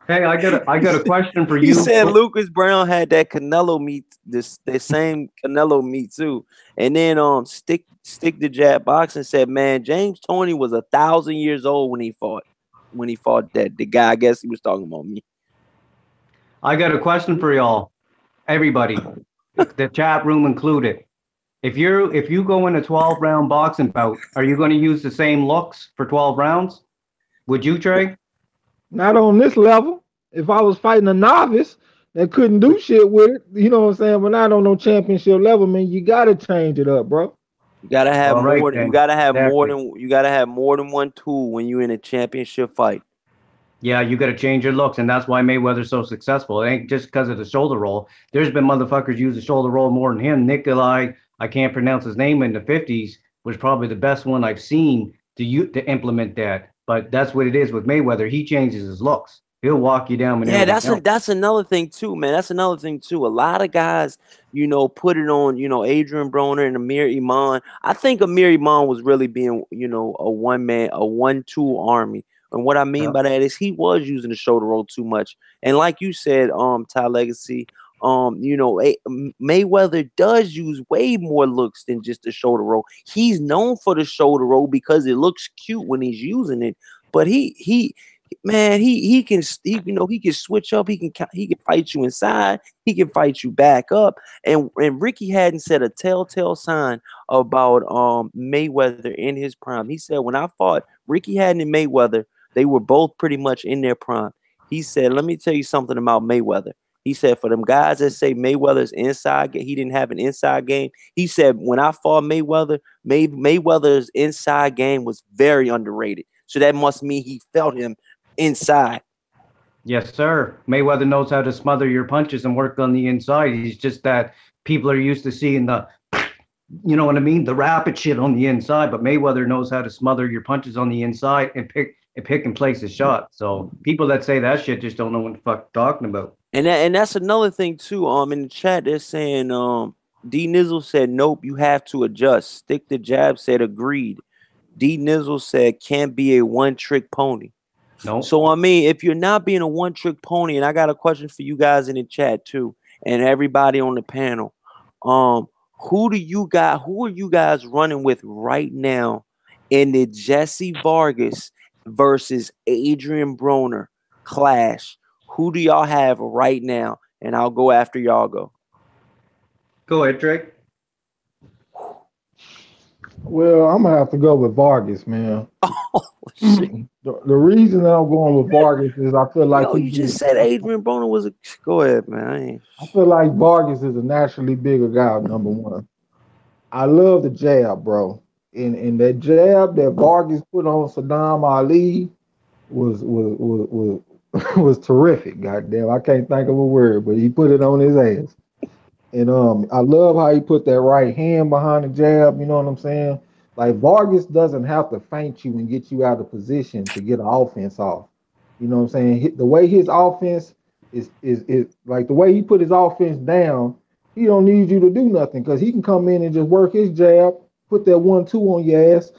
Hey, I got a question for you. He said Lucas Brown had that Canelo meat, the same Canelo meat too. And then stick the jab boxing said, man, James Toney was 1,000 years old when he fought that the guy. I guess he was talking about me. I got a question for y'all, everybody, the chat room included. If you go in a 12-round boxing bout, are you going to use the same looks for 12 rounds? Would you, Trey? Not on this level. If I was fighting a novice that couldn't do shit with it, you know what I'm saying? But not on no championship level, man. You gotta change it up, bro. You gotta have more. You gotta have more than. You gotta have more than one tool when you're in a championship fight. Yeah, you got to change your looks, and that's why Mayweather's so successful. It ain't just because of the shoulder roll. There's been motherfuckers use the shoulder roll more than him. Nikolai, I can't pronounce his name, in the 50s was probably the best one I've seen to implement that. But that's what it is with Mayweather. He changes his looks. He'll walk you down. Yeah, that's another thing too, man. That's another thing too. A lot of guys, put it on, Adrian Broner and Amir Iman. I think Amir Iman was really being, a 1-2 army. And what I mean by that is he was using the shoulder roll too much. And like you said, Ty Legacy, Mayweather does use way more looks than just the shoulder roll. He's known for the shoulder roll because it looks cute when he's using it. But he can switch up. He can fight you inside. He can fight you back up. And Ricky hadn't said a telltale sign about Mayweather in his prime. He said when I fought Ricky Hatton and Mayweather, they were both pretty much in their prime. He said, let me tell you something about Mayweather. He said, for them guys that say Mayweather's inside, he didn't have an inside game. He said, when I fought Mayweather, Mayweather's inside game was very underrated. So that must mean he felt him inside. Yes, sir. Mayweather knows how to smother your punches and work on the inside. He's just that people are used to seeing the you know what I mean, the rapid shit on the inside, but Mayweather knows how to smother your punches on the inside and pick and place his shot. So people that say that shit just don't know what the fuck they're talking about. And that's another thing too. In the chat they're saying D Nizzle said nope, you have to adjust. Stick the Jab said agreed. D Nizzle said can't be a one trick pony. No. So I mean, if you're not being a one trick pony, and I got a question for you guys in the chat too, and everybody on the panel, who are you guys running with right now in the Jesse Vargas versus Adrian Broner clash? Who do y'all have right now? And I'll go after y'all go. Go ahead, Drake. Well, I'm gonna have to go with Vargas, man. Oh shit! The reason that I'm going with Vargas is I feel like you just said Adrian Broner was a. Go ahead, man. I feel like Vargas is a naturally bigger guy. Number one, I love the jab, bro. And that jab that Vargas put on Saddam Ali was was terrific. Goddamn, I can't think of a word, but he put it on his ass. And I love how he put that right hand behind the jab. You know what I'm saying? Like Vargas doesn't have to feint you and get you out of position to get an offense off. You know what I'm saying? The way his offense is like the way he put his offense down. He don't need you to do nothing because he can come in and just work his jab, put that 1-2 on your ass.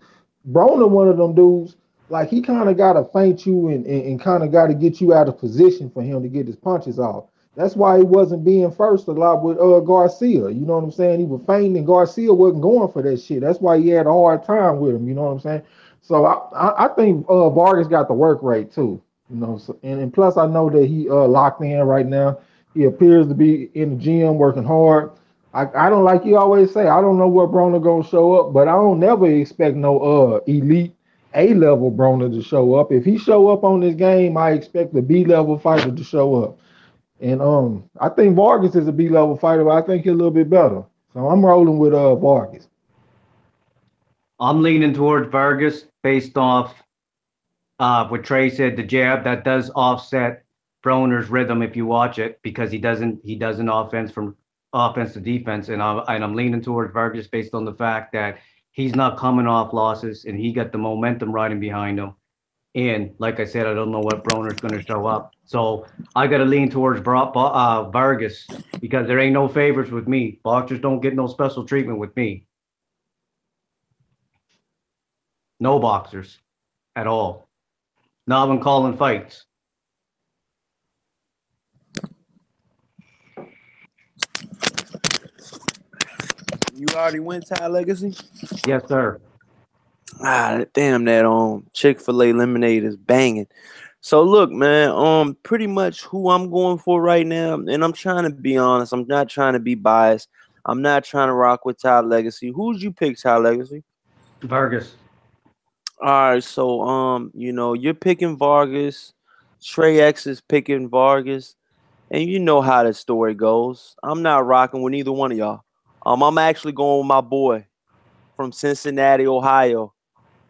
Broner, one of them dudes, like he kind of got to feint you and kind of got to get you out of position for him to get his punches off. That's why he wasn't being first a lot with Garcia. You know what I'm saying? He was feinting, and Garcia wasn't going for that shit. That's why he had a hard time with him. You know what I'm saying? So I think Vargas got the work rate too. You know, so, and plus I know that he locked in right now. He appears to be in the gym working hard. I don't like you always say. I don't know what Broner gonna show up, but I don't never expect no elite A-level Broner to show up. If he show up on this game, I expect the B-level fighter to show up. And I think Vargas is a B-level fighter, but I think he's a little bit better. So I'm rolling with Vargas. I'm leaning towards Vargas based off what Trey said, the jab that does offset Broner's rhythm if you watch it because he does an offense from offense to defense, and I'm leaning towards Vargas based on the fact that he's not coming off losses and he got the momentum riding behind him. And like I said, I don't know what Broner's going to show up. So I got to lean towards Vargas because there ain't no favorites with me. Boxers don't get no special treatment with me. No boxers at all. Not when calling fights. You already went Ty Legacy? Yes, sir. Damn, that Chick-fil-A lemonade is banging. So look, man, pretty much who I'm going for right now, and I'm trying to be honest, I'm not trying to be biased. I'm not trying to rock with Ty Legacy. Who'd you pick, Ty Legacy? Vargas. All right, so you're picking Vargas. Trey X is picking Vargas, and you know how the story goes. I'm not rocking with either one of y'all. I'm actually going with my boy from Cincinnati, Ohio.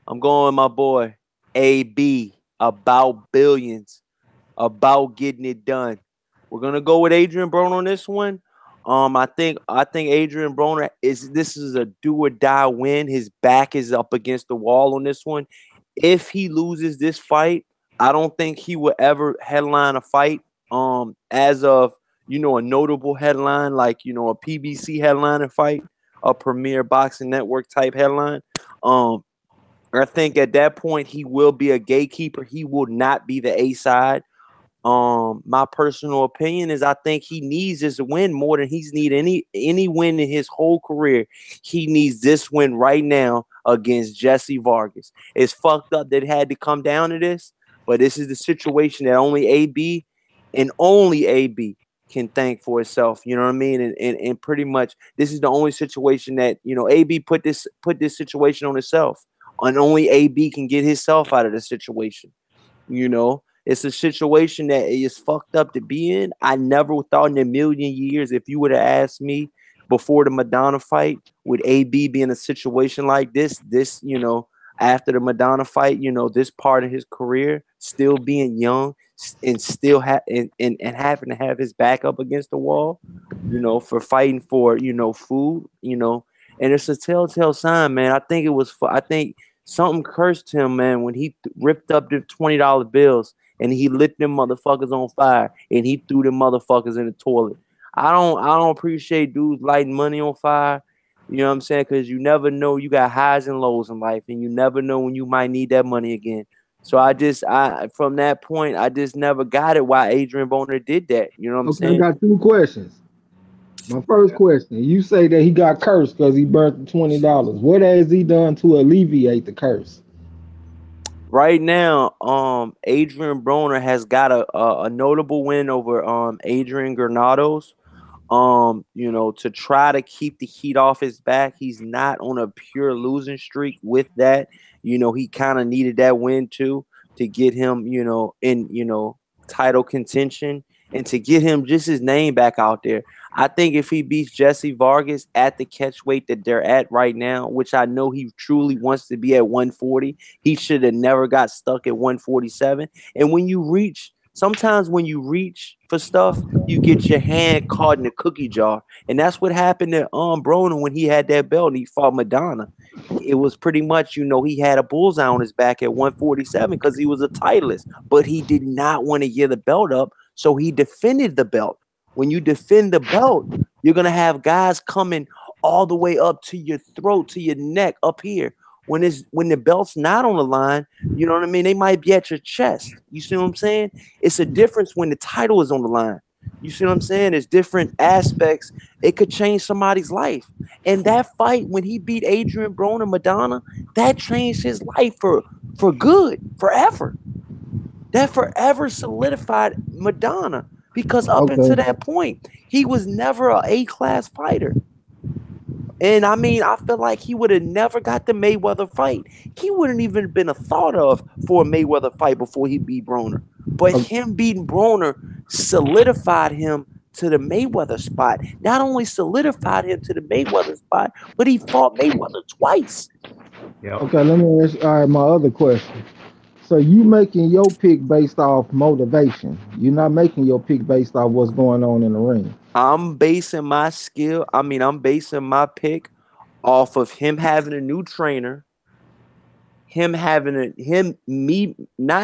I'm going with my boy AB, about billions, about getting it done. We're gonna go with Adrian Broner on this one. I think Adrian Broner this is a do or die win. His back is up against the wall on this one. If he loses this fight, I don't think he will ever headline a fight. As of a notable headline like a PBC headliner fight, a Premier Boxing Network type headline. I think at that point he will be a gatekeeper. He will not be the A side. My personal opinion is I think he needs this win more than he's need any win in his whole career. He needs this win right now against Jesse Vargas. It's fucked up that it had to come down to this, but this is the situation that only AB and only AB can thank for itself. You know what I mean? And pretty much this is the only situation that AB put this situation on itself. And only AB can get himself out of the situation. It's a situation that is fucked up to be in. I never thought in a million years, if you would have asked me before the Madonna fight, would AB be in a situation like this, after the Madonna fight, this part of his career, still being young and still and having to have his back up against the wall, for fighting for, food, and it's a telltale sign, man. I think something cursed him, man, when he ripped up the $20 bills and he lit them motherfuckers on fire and he threw them motherfuckers in the toilet. I don't appreciate dudes lighting money on fire. You know what I'm saying? Because you never know. You got highs and lows in life, and you never know when you might need that money again. So I from that point, I just never got it why Adrian Boner did that. You know what I'm Okay, I saying? got two questions. My first question: you say that he got cursed because he burnt the $20. What has he done to alleviate the curse? Right now, Adrian Broner has got a notable win over Adrian Granados. To try to keep the heat off his back. He's not on a pure losing streak with that. He kind of needed that win too to get him, in, title contention and to get him just his name back out there. I think if he beats Jesse Vargas at the catch weight that they're at right now, which I know he truly wants to be at 140, he should have never got stuck at 147. And sometimes when you reach for stuff, you get your hand caught in the cookie jar. And that's what happened to Broner when he had that belt and he fought Madonna. It was pretty much, he had a bullseye on his back at 147 because he was a titleist, but he did not want to give the belt up. So he defended the belt. When you defend the belt, you're going to have guys coming all the way up to your throat, to your neck, up here. When the belt's not on the line, you know what I mean? They might be at your chest. You see what I'm saying? It's a difference when the title is on the line. You see what I'm saying? There's different aspects. It could change somebody's life. And that fight, when he beat Adrian Broner Madonna, that changed his life for good, forever. That forever solidified Madonna. Because up until that point, he was never an A-class fighter. And I mean, I feel like he would have never got the Mayweather fight. He wouldn't even been a thought of for a Mayweather fight before he beat Broner. But him beating Broner solidified him to the Mayweather spot. Not only solidified him to the Mayweather spot, but he fought Mayweather twice. Yeah. Okay, let me ask. All right, my other question. So you making your pick based off motivation? You're not making your pick based off what's going on in the ring. I'm basing my pick off of him having a new trainer, not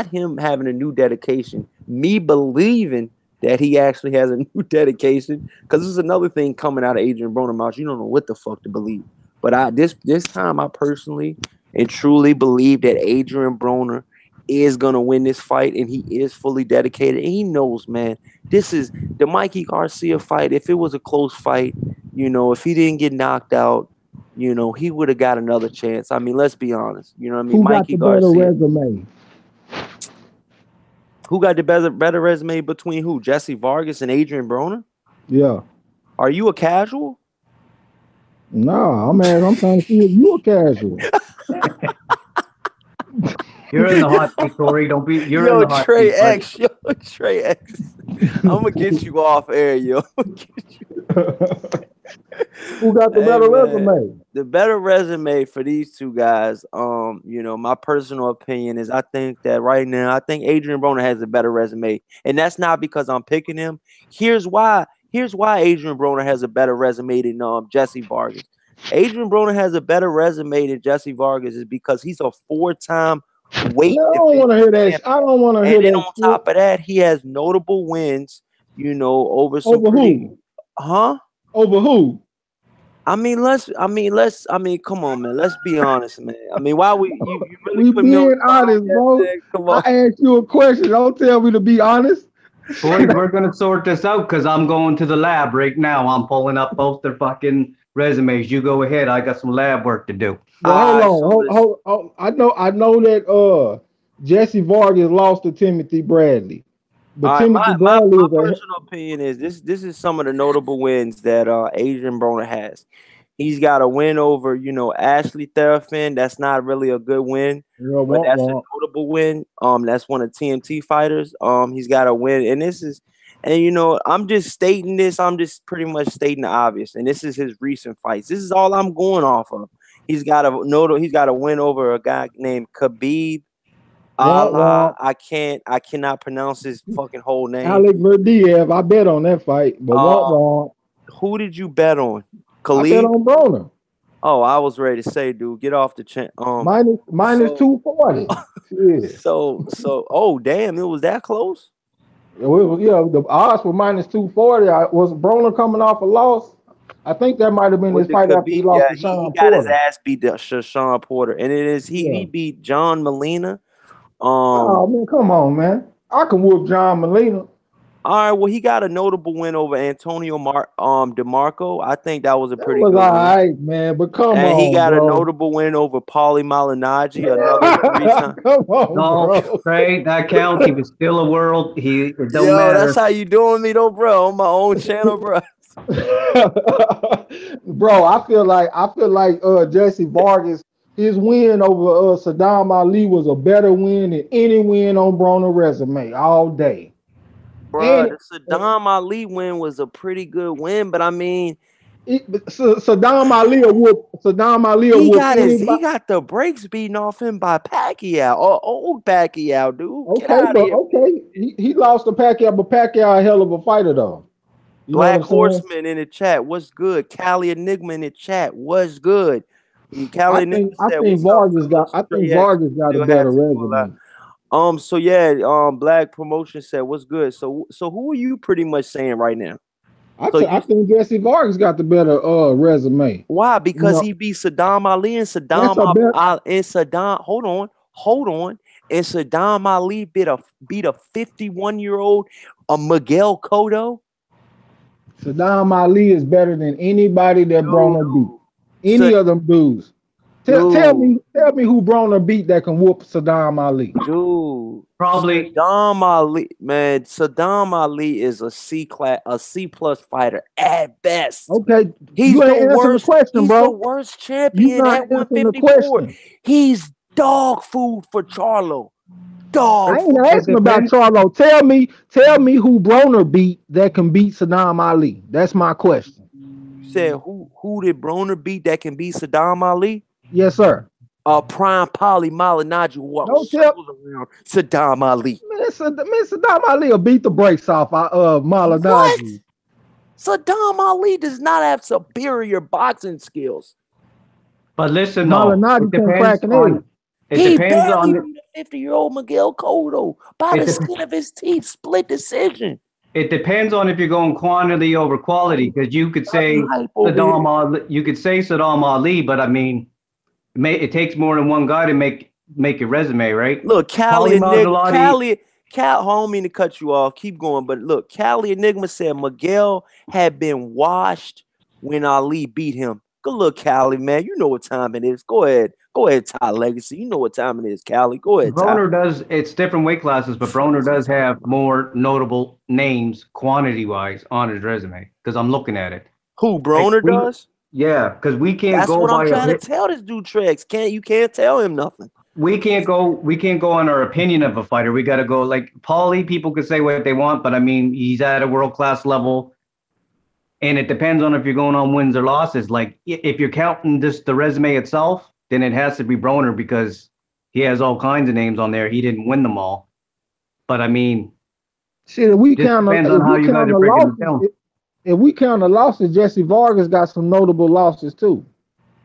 him having a new dedication, me believing that he actually has a new dedication. Because this is another thing coming out of Adrian Broner mouth. You don't know what the fuck to believe. But this time I personally and truly believe that Adrian Broner is gonna win this fight, and he is fully dedicated. And he knows, man, this is the Mikey Garcia fight. If it was a close fight, if he didn't get knocked out, he would have got another chance. I mean, let's be honest. You know what I mean? Who Mikey got the better Garcia. resume? Who got the better resume between who? Jesse Vargas and Adrian Broner? Yeah. Are you a casual? No, I'm trying to see if you a casual. You're in the hot seat, Corey. Don't be. You're in the hot Trey seat. X. Yo, Trey X. I'm gonna get you off air, yo. Who got the better resume? The better resume for these two guys, my personal opinion is I think that right now, I think Adrian Broner has a better resume. And that's not because I'm picking him. Here's why Adrian Broner has a better resume than Jesse Vargas. Adrian Broner has a better resume than Jesse Vargas is because he's a 4-time weight. I don't want to hear that. I don't want to hear that. And on top of that, he has notable wins, over some who? Huh? Over who? Come on, man. Let's be honest, man. I mean, why you really we being honest, bro? Come on. I asked you a question. Don't tell me to be honest. Boys, we're gonna sort this out because I'm going to the lab right now. I'm pulling up both their fucking resumes. You go ahead. I got some lab work to do. Well, hold on. I know that Jesse Vargas lost to Timothy Bradley. But Timothy Bradley my personal opinion is this is some of the notable wins that Adrian Broner has. He's got a win over, Ashley Therafin. That's not really a good win, but that's a notable win. That's one of TMT fighters. He's got a win, and I'm just stating this. I'm just pretty much stating the obvious, and this is his recent fights. This is all I'm going off of. He's got a win over a guy named Khabib. Allah, I cannot pronounce his fucking whole name. Alex Verdiev, I bet on that fight, but who did you bet on? Khalid? I bet on Broner. Oh, I was ready to say, dude, get off the chain. Minus So 240. Yeah. oh damn, it was that close. Yeah, the odds were minus 240. Was Broner coming off a loss? I think that might have been Was his it fight after he Khabib? lost Yeah, to he Sean got his Porter. ass beat to Sean Porter, and it is he Yeah. beat John Molina. Oh man, come on, man. I can whoop John Molina. All right, well, he got a notable win over Antonio DeMarco. I think that was a That pretty was good all win. right, man. But come And he on, got a bro. notable win over Paulie Malignaggi, another 3 time. Come on, No, bro. Trey, that counts. He was still a world. It don't Yo, that's matter. how you doing me though, bro, on my own channel, bro. Bro, I feel like Jesse Vargas, his win over Saddam Ali was a better win than any win on Broner resume all day. Bro, And the Saddam Ali win was a pretty good win, but I mean, Saddam Ali will he whoop got he anybody. got the brakes beaten off him by Pacquiao, old Pacquiao, dude. Get Okay, out of but here. okay, he lost to Pacquiao, but Pacquiao a hell of a fighter though. You know what Black I'm saying? Horseman in the chat, what's good? Cali Enigma in the chat, what's good? I Cali think Enigma I said, think "What's up, Vargas got fellas?" I think Straight X Vargas got a still had better to pull out. resume. So yeah, Black Promotion said, "What's good?" So who are you pretty much saying right now? So I you think Jesse Vargas got the better resume. why? You Because know, he beat Saddam Ali and that's a better. Saddam. Hold on, and Saddam Ali beat a 51-year-old Miguel Cotto. Saddam Ali is better than anybody that Dude, Broner beat. Sa- Any of them dudes. dude. Tell me who Broner beat that can whoop Saddam Ali. Dude, Probably. Saddam Ali, man, Saddam Ali is a C plus fighter at best. Okay, He's you the ain't answering the worst. question, He's the bro. worst You champion not at answering the 154. question. He's dog food for Charlo. Dog I ain't food. It asking about depends. Charlo. Tell me who Broner beat that can beat Saddam Ali. That's my question. You said who did Broner beat that can beat Saddam Ali? Yes, sir. Prime Polly Malignaggi who walks Don't tell circles around Saddam Ali. man, Saddam Ali will beat the brakes off What? Malignaggi. Saddam Ali does not have superior boxing skills. But listen, though, it Malignaggi can depends crack an egg. on. It He depends barely on. beat a 50-year-old Miguel Cotto by It the dep- skin of his teeth, split decision. It depends on if you're going quantity over quality, because you could Stop the say hype over here. Saddam Ali, but I mean, it takes more than one guy to make your resume, right? Look, Paulie Cali Enigma, Malignaggi, I don't mean to cut you off. Keep going, but look, Cali Enigma said Miguel had been washed when Ali beat him. Good look, Cali, man. You know what time it is. Go ahead, Ty Legacy. You know what time it is, Cali. Go ahead, Ty. Broner does. It's different weight classes, but Broner does have more notable names quantity wise on his resume. Because I'm looking at it. Who Like Broner does? yeah, because we can't That's go what I'm by trying to tell this dude. Trex, you can't tell him nothing. we can't go on our opinion of a fighter. We got to go like Paulie. People could say what they want, but I mean he's at a world class level, and it depends on if you're going on wins or losses. Like if you're counting just the resume itself, then it has to be Broner because he has all kinds of names on there. He didn't win them all, but I mean, Shit, just depends on if how we you guys count are the breaking it losses, down. if we count the losses, Jesse Vargas got some notable losses too.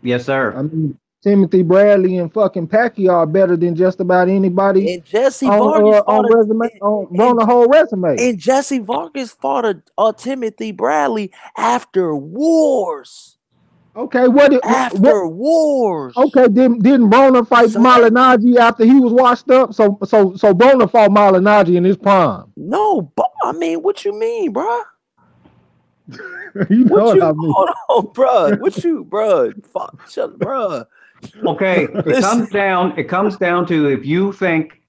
Yes, I sir. mean, Timothy Bradley and fucking Pacquiao are better than just about anybody And Jesse Vargas fought on the whole resume. and Jesse Vargas fought a Timothy Bradley after wars. Okay, After wars. Okay, didn't Broner fight Son? Malignaggi after he was washed up? So Broner fought Malignaggi in his prime. No, but I mean, what you mean, bro? You know what I mean? Hold on, bro. What you, bro? Fuck, shut, bro. Okay, it comes down to if you think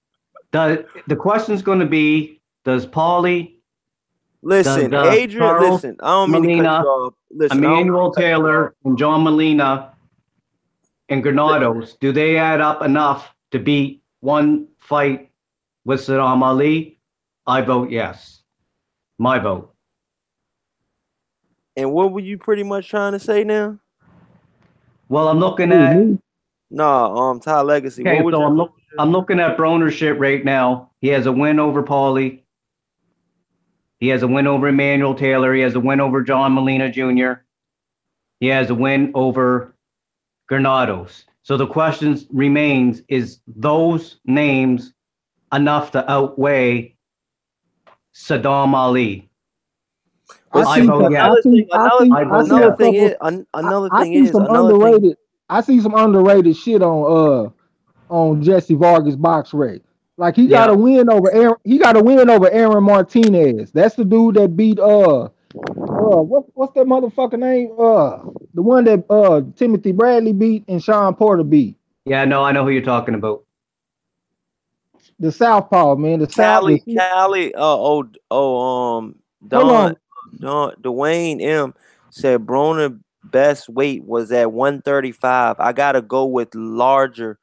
the question's going to be does Paulie, Listen, does Adrian. Charles Listen, I don't mean to cut Molina, you off. Listen, I don't mean Emmanuel to cut you off. Taylor, and John Molina and Granados, do they add up enough to beat one fight with Saddam Ali? I vote yes. My vote. And what were you pretty much trying to say now? Well, I'm looking at No, Ty Legacy. okay, What would so I'm looking at Broner's shit right now. He has a win over Paulie. He has a win over Emmanuel Taylor. He has a win over John Molina Jr. He has a win over Granados. So the question remains: is those names enough to outweigh Saddam Ali? But I I see see, vote some. yes. I I vote see a yes. couple. I see some underrated. I see some underrated shit on Jesse Vargas box rate. Like he got a Yeah. win over Aaron. He got a win over Aaron Martinez. That's the dude that beat what's that motherfucker name? The one that Timothy Bradley beat and Sean Porter beat. Yeah, no, I know who you're talking about. The Southpaw, man. The South. Cali. Hold Don, on. Dwayne M said Broner best weight was at 135. I gotta go with the larger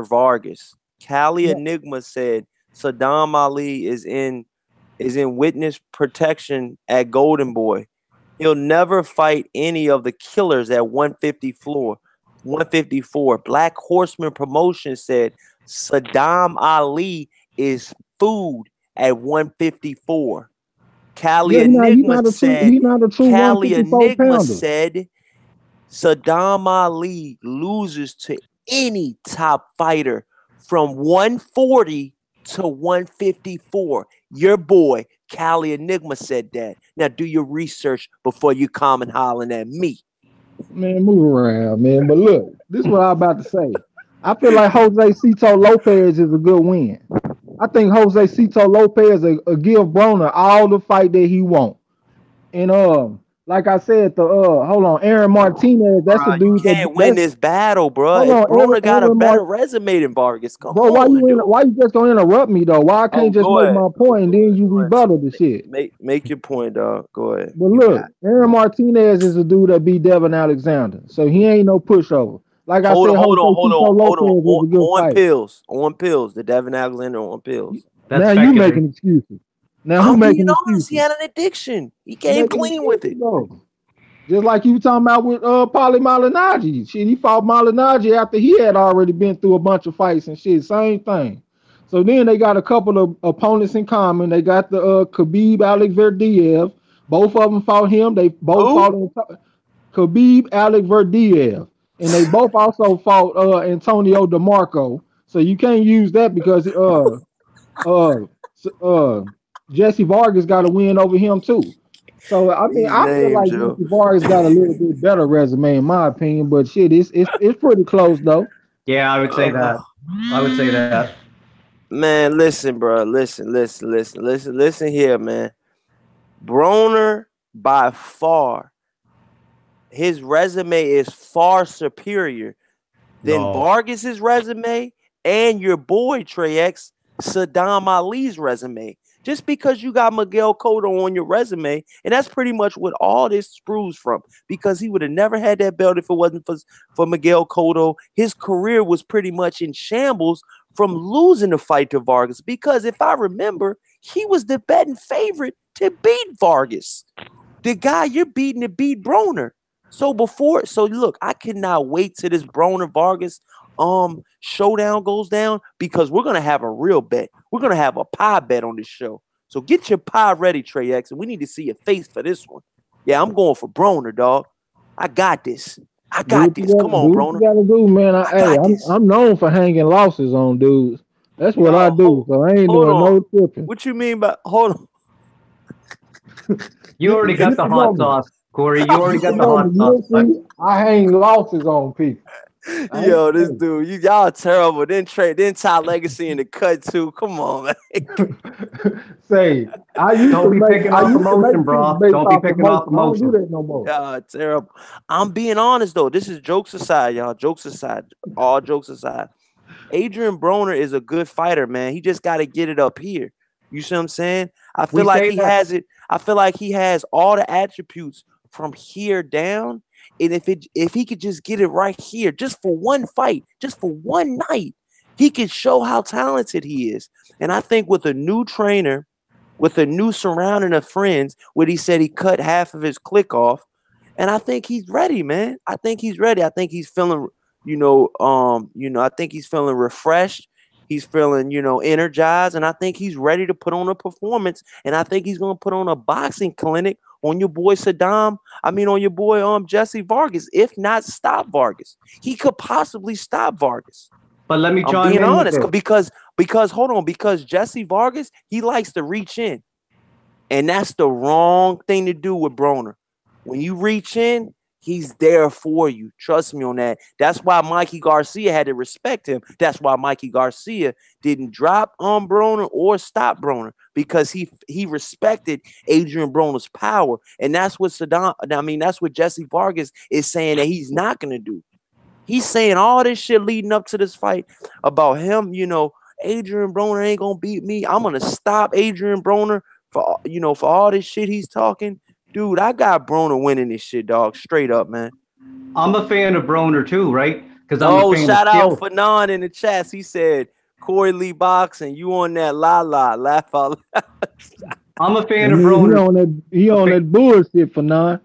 Vargas. Cali Yeah, Enigma said Saddam Ali is in witness protection at Golden Boy. He'll never fight any of the killers at 154. 154. Black Horseman Promotion said Saddam Ali is food at 154. yeah. He's not a true Cali 154 Enigma pounder. said Saddam Ali loses to any top fighter from 140 to 154. Your boy, Cali Enigma, said that. Now do your research before you come and hollering at me. Man, move around, man. But look, this is what I'm about to say. I feel like Jose Cito Lopez is a good win. I think Jose Cito Lopez will give Broner all the fight that he wants. And like I said, the hold on, Aaron Martinez, that's the Bro, you dude can't win that's this battle, bro. hold If on, Broner got a Aaron better Mart resume than Vargas, come bro, on, dude. why you just gonna interrupt me though? Why I Oh, can't just go make ahead. my point and then you Go ahead. rebuttal the shit? Make your point, dog. Go ahead. But You got look, Aaron Martinez is a dude that beat Devin Alexander, so he ain't no pushover. Like I said, Jose Cito Lopez is a good On fight. pills. On pills. The Devin Alexander on pills. That's Now you speculative. making excuses. Now who I'm being making honest. He excuses? had an addiction. He You came making clean with excuses it. though. Just like you talking about with Paulie Malignaggi. Shit, he fought Malignaggi after he had already been through a bunch of fights and shit. Same thing. So then they got a couple of opponents in common. They got the Khabib Alex Verdiev. Both of them fought him. They both Who? fought Khabib Alex Verdiev. And they both also fought Antonio DeMarco. So you can't use that because uh uh Jesse Vargas got a win over him too. So I mean, These I feel names, like yo. Jesse Vargas got a little bit better resume in my opinion, but shit, it's pretty close though. Yeah, I would say that. I would say that. Man, listen, bro. Listen here, man. Broner, by far, his resume is far superior than No. Vargas's resume and your boy Trey X, Saddam Ali's resume. Just because you got Miguel Cotto on your resume, and that's pretty much what all this screws from. Because he would have never had that belt if it wasn't for Miguel Cotto. His career was pretty much in shambles from losing the fight to Vargas. Because if I remember, he was the betting favorite to beat Vargas. The guy you're beating to beat Broner. So look, I cannot wait till this Broner Vargas showdown goes down because we're gonna have a real bet. We're gonna have a pie bet on this show. So get your pie ready, Trey X, and we need to see your face for this one. Yeah, I'm going for Broner, dog. I got this. I Do got what you this. Come gotta do. on, What you Broner. gotta do, man. I got this. I'm known for hanging losses on dudes. That's what I Yo, do. So I ain't hold doing on. no tripping. What you mean by hold on? You already got Get the to know hot me. sauce, Corey. You already Get to got the know me. hot sauce. You'll see. I hang losses on people. I ain't Yo, this dude, y'all terrible. Then Todd Legacy in the cut too. Come on, man. say Don't be picking I off used to emotion, make picks bro. based Don't be off picking off emotion. I don't do emotion. that no more. Y'all terrible. I'm being honest though. This is jokes aside, y'all. Jokes aside. All jokes aside. Adrian Broner is a good fighter, man. He just got to get it up here. You see what I'm saying? I We feel like say he that. has it. I feel like he has all the attributes from here down. And if he could just get it right here, just for one fight, just for one night, he could show how talented he is. And I think with a new trainer, with a new surrounding of friends, what he said he cut half of his click off. And I think he's ready, man. I think he's ready. I think he's feeling I think he's feeling refreshed. He's feeling, energized, and I think he's ready to put on a performance. And I think he's going to put on a boxing clinic on your boy Saddam. I mean, on your boy Jesse Vargas. If not stop Vargas, he could possibly stop Vargas. But let me I'm chime being in honest with because hold on, because Jesse Vargas, he likes to reach in. And that's the wrong thing to do with Broner. When you reach in, he's there for you. Trust me on that. That's why Mikey Garcia had to respect him. That's why Mikey Garcia didn't drop on Broner or stop Broner, because he respected Adrian Broner's power. And that's what that's what Jesse Vargas is saying that he's not going to do. He's saying all this shit leading up to this fight about him, Adrian Broner ain't going to beat me. I'm going to stop Adrian Broner for all this shit he's talking. Dude, I got Broner winning this shit, dog. Straight up, man. I'm a fan of Broner too, right? Because I'm a fan shout of out Fanon in the chats. He said, Corey Lee boxing, you on that laugh out loud. I'm a fan of Broner. He on that bullshit, Fanon.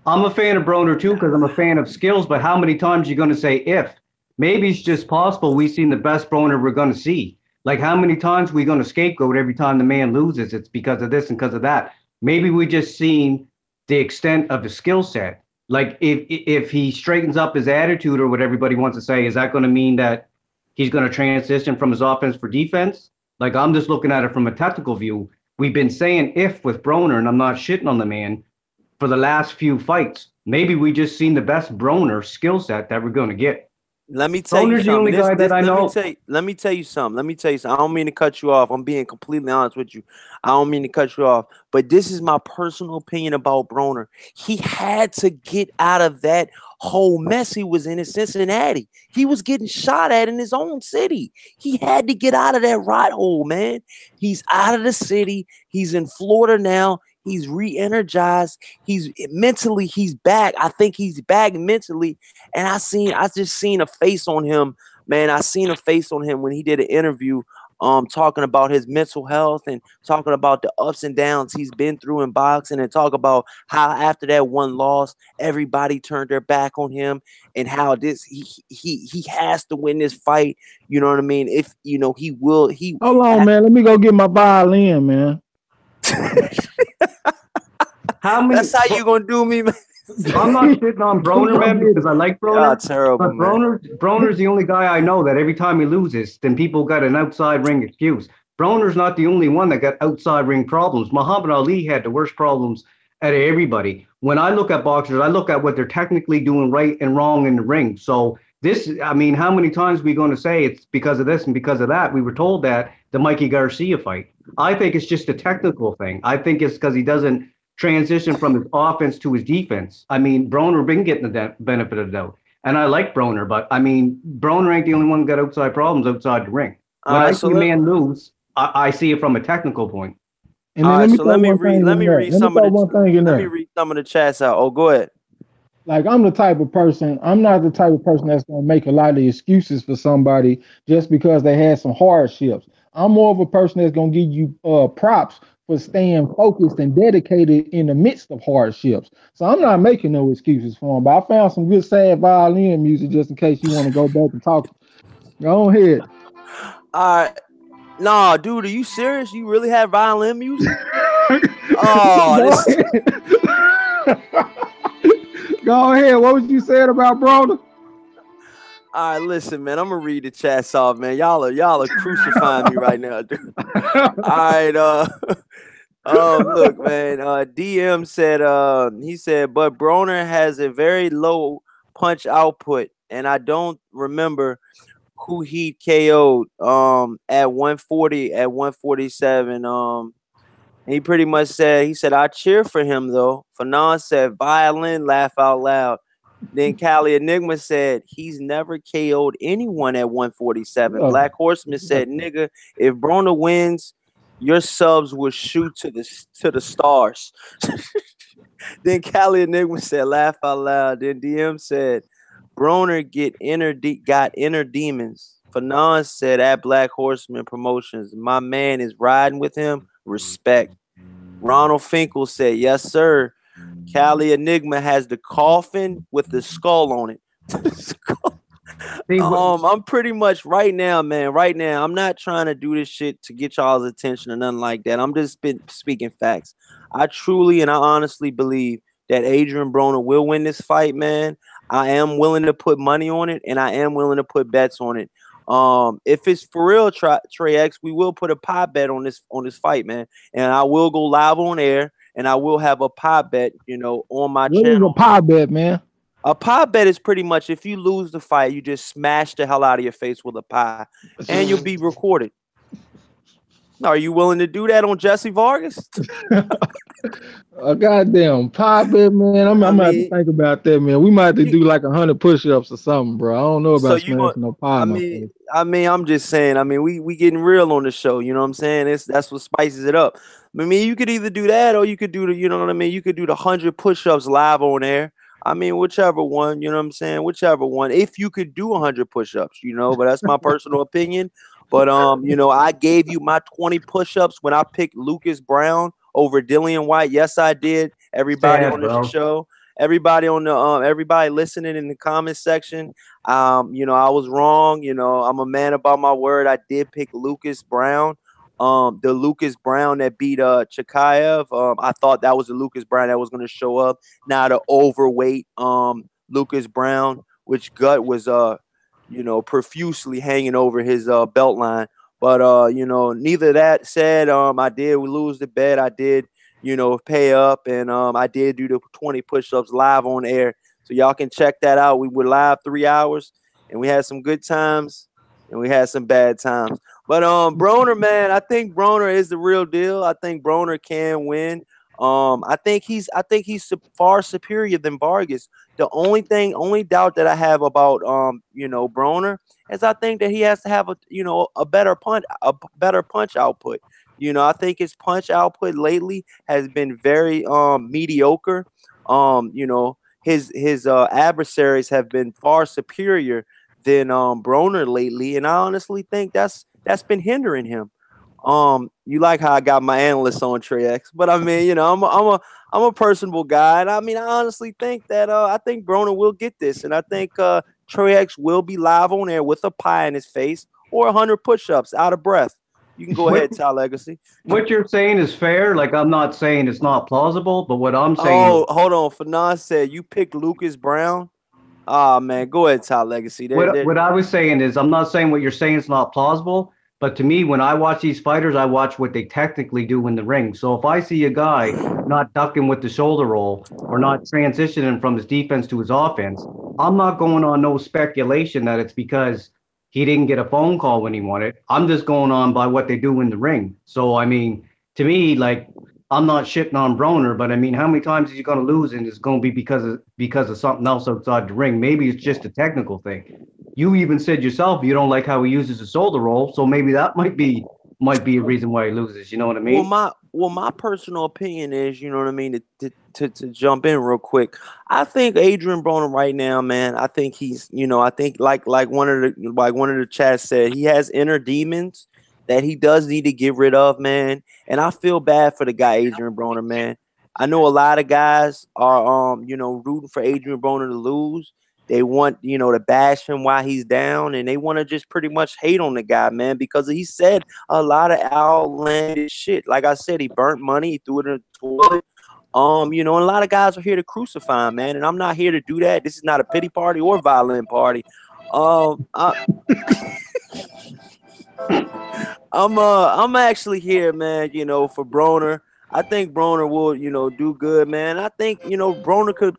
I'm a fan of Broner too because I'm a fan of skills, but how many times are you going to say if? Maybe it's just possible we've seen the best Broner we're going to see. Like, how many times are we going to scapegoat every time the man loses? It's because of this and because of that. Maybe we just seen the extent of the skill set. Like, if he straightens up his attitude or what everybody wants to say, is that going to mean that he's going to transition from his offense for defense? Like, I'm just looking at it from a technical view. We've been saying if with Broner, and I'm not shitting on the man, for the last few fights. Maybe we just seen the best Broner skill set that we're going to get. Let me tell you something. The only guy that I know. Let me tell you something. I don't mean to cut you off. I'm being completely honest with you. I don't mean to cut you off. But this is my personal opinion about Broner. He had to get out of that whole mess he was in Cincinnati. He was getting shot at in his own city. He had to get out of that rat hole, man. He's out of the city. He's in Florida now. He's re-energized. He's back. I think he's back mentally. And I just seen a face on him, man. I seen a face on him when he did an interview, talking about his mental health and talking about the ups and downs he's been through in boxing, and talk about how after that one loss, everybody turned their back on him, and how he has to win this fight. You know what I mean? If he will. Hold on, man. Let me go get my violin, man. That's how you gonna do me, man. I'm not shitting on Broner, man, because I like Broner. Terrible, but Broner's the only guy I know that every time he loses, then people got an outside ring excuse. Broner's not the only one that got outside ring problems. Muhammad Ali had the worst problems out of everybody. When I look at boxers, I look at what they're technically doing right and wrong in the ring. So how many times are we going to say it's because of this and because of that? We were told that the Mikey Garcia fight. I think it's just a technical thing. I think it's because he doesn't transition from his offense to his defense. Broner been getting the benefit of the doubt. And I like Broner, but Broner ain't the only one that got outside problems outside the ring. When I see a man lose, I see it from a technical point. And then let me read some of the chats out. Oh, go ahead. Like, I'm not the type of person that's going to make a lot of excuses for somebody just because they had some hardships. I'm more of a person that's going to give you props for staying focused and dedicated in the midst of hardships. So I'm not making no excuses for him, but I found some good sad violin music just in case you want to go back and talk. Go ahead. All right. Nah, dude, are you serious? You really have violin music? Oh, Go ahead. What was you saying about Broner? All right, listen, man. I'm gonna read the chats off, man. Y'all are crucifying me right now, dude. All right, look, man. DM said, he said, but Broner has a very low punch output, and I don't remember who he KO'd at 140, at 147. He pretty much said, I cheer for him though. Fanon said, violin, laugh out loud. Then Cali Enigma said, he's never KO'd anyone at 147. Black Horseman said, nigga, if Broner wins, your subs will shoot to the stars. Then Cali Enigma said, laugh out loud. Then DM said, Broner got inner demons. Fanon said at Black Horseman Promotions, my man is riding with him. Respect. Ronald Finkel said, yes, sir. Cali Enigma has the coffin with the skull on it. See, I'm pretty much right now, man. Right now, I'm not trying to do this shit to get y'all's attention or nothing like that. I'm just speaking facts. I truly and I honestly believe that Adrian Broner will win this fight, man. I am willing to put money on it, and I am willing to put bets on it. If it's for real, Trey X, we will put a pie bet on this fight, man, and I will go live on air, and I will have a pie bet, on my What is a channel. pie bet, man? A pie bet is pretty much if you lose the fight, you just smash the hell out of your face with a pie, and you'll be recorded. Are you willing to do that on Jesse Vargas? A goddamn pie bet, man. I'm gonna have to think about that, man. We might have to do like 100 push-ups or something, bro. I don't know so about you going smashing no pie I in my mean, face. I'm just saying. We getting real on the show. You know what I'm saying? That's what spices it up. I mean, you could either do that or you could do you know what I mean. You could do the 100 push-ups live on air. I mean, whichever one. You know what I'm saying? Whichever one. If you could do 100 push-ups, but that's my personal opinion. But I gave you my 20 push-ups when I picked Lucas Brown over Dillian White. Yes, I did. Everybody sad, on the bro. show, everybody listening in the comment section. I was wrong. I'm a man about my word. I did pick Lucas Brown. The Lucas Brown that beat Chikaev. I thought that was the Lucas Brown that was going to show up. Now the overweight Lucas Brown, which gut was profusely hanging over his belt line. But neither that said, I did lose the bet. I did pay up, and I did do the 20 push-ups live on air. So y'all can check that out. We were live 3 hours, and we had some good times, and we had some bad times. But Broner, man, I think Broner is the real deal. I think Broner can win. I think he's far superior than Vargas. The only doubt that I have about Broner is I think that he has to have a better punch output. I think his punch output lately has been very mediocre. His adversaries have been far superior than Broner lately, and I honestly think that's been hindering him. You like how I got my analysts on Trey X, but I mean, I'm a personable guy, and I mean, I honestly think that I think Broner will get this, and I think Trey X will be live on air with a pie in his face or 100 push-ups, out of breath. You can go ahead, Ty Legacy. What you're saying is fair. Like, I'm not saying it's not plausible, but what I'm saying is, Hold on. Fanon said you picked Lucas Brown. Ah, man, go ahead, Ty Legacy. what I was saying is, I'm not saying what you're saying is not plausible, but to me, when I watch these fighters, I watch what they technically do in the ring. So if I see a guy not ducking with the shoulder roll or not transitioning from his defense to his offense, I'm not going on no speculation that it's because he didn't get a phone call when he wanted. I'm just going on by what they do in the ring. So I mean, to me, like, I'm not shitting on Broner, but I mean, how many times is he going to lose, and it's going to be because of something else outside the ring? Maybe it's just a technical thing. You even said yourself you don't like how he uses his shoulder roll, so maybe that might be a reason why he loses. You know what I mean? My personal opinion is, you know what I mean, to jump in real quick. I think Adrian Broner right now, man. I think he's, I think like one of the chats said, he has inner demons that he does need to get rid of, man. And I feel bad for the guy Adrian Broner, man. I know a lot of guys are rooting for Adrian Broner to lose. They want, to bash him while he's down, and they want to just pretty much hate on the guy, man, because he said a lot of outlandish shit. Like I said, he burnt money, he threw it in the toilet. And a lot of guys are here to crucify him, man, and I'm not here to do that. This is not a pity party or violent party. I'm actually here, man, for Broner. I think Broner will, do good, man. I think, Broner could,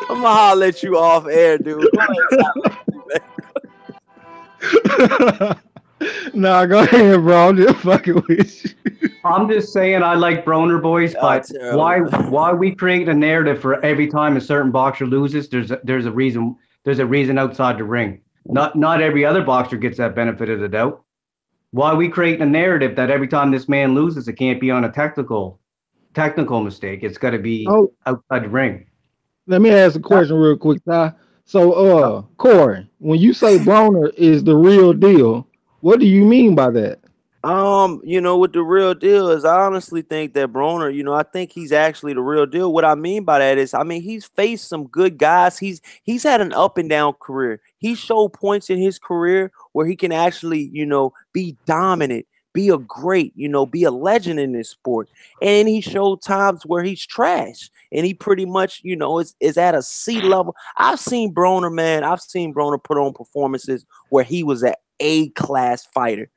I'm gonna holler at you off air, dude. Go ahead. Nah, go ahead, bro. I'm just fucking with you. I'm just saying I like Broner, boys, but why we create a narrative for every time a certain boxer loses? There's a reason. There's a reason outside the ring. Not every other boxer gets that benefit of the doubt. Why we create a narrative that every time this man loses, it can't be on a technical mistake. It's got to be outside the ring. Let me ask a question real quick, Ty. So, Corey, when you say Broner is the real deal, what do you mean by that? What the real deal is, I honestly think that Broner, I think he's actually the real deal. What I mean by that is, I mean, he's faced some good guys. He's had an up and down career. He showed points in his career where he can actually, be dominant, be a great, be a legend in this sport. And he showed times where he's trash. And he pretty much, is at a C level. I've seen Broner, man. I've seen Broner put on performances where he was an A-class fighter.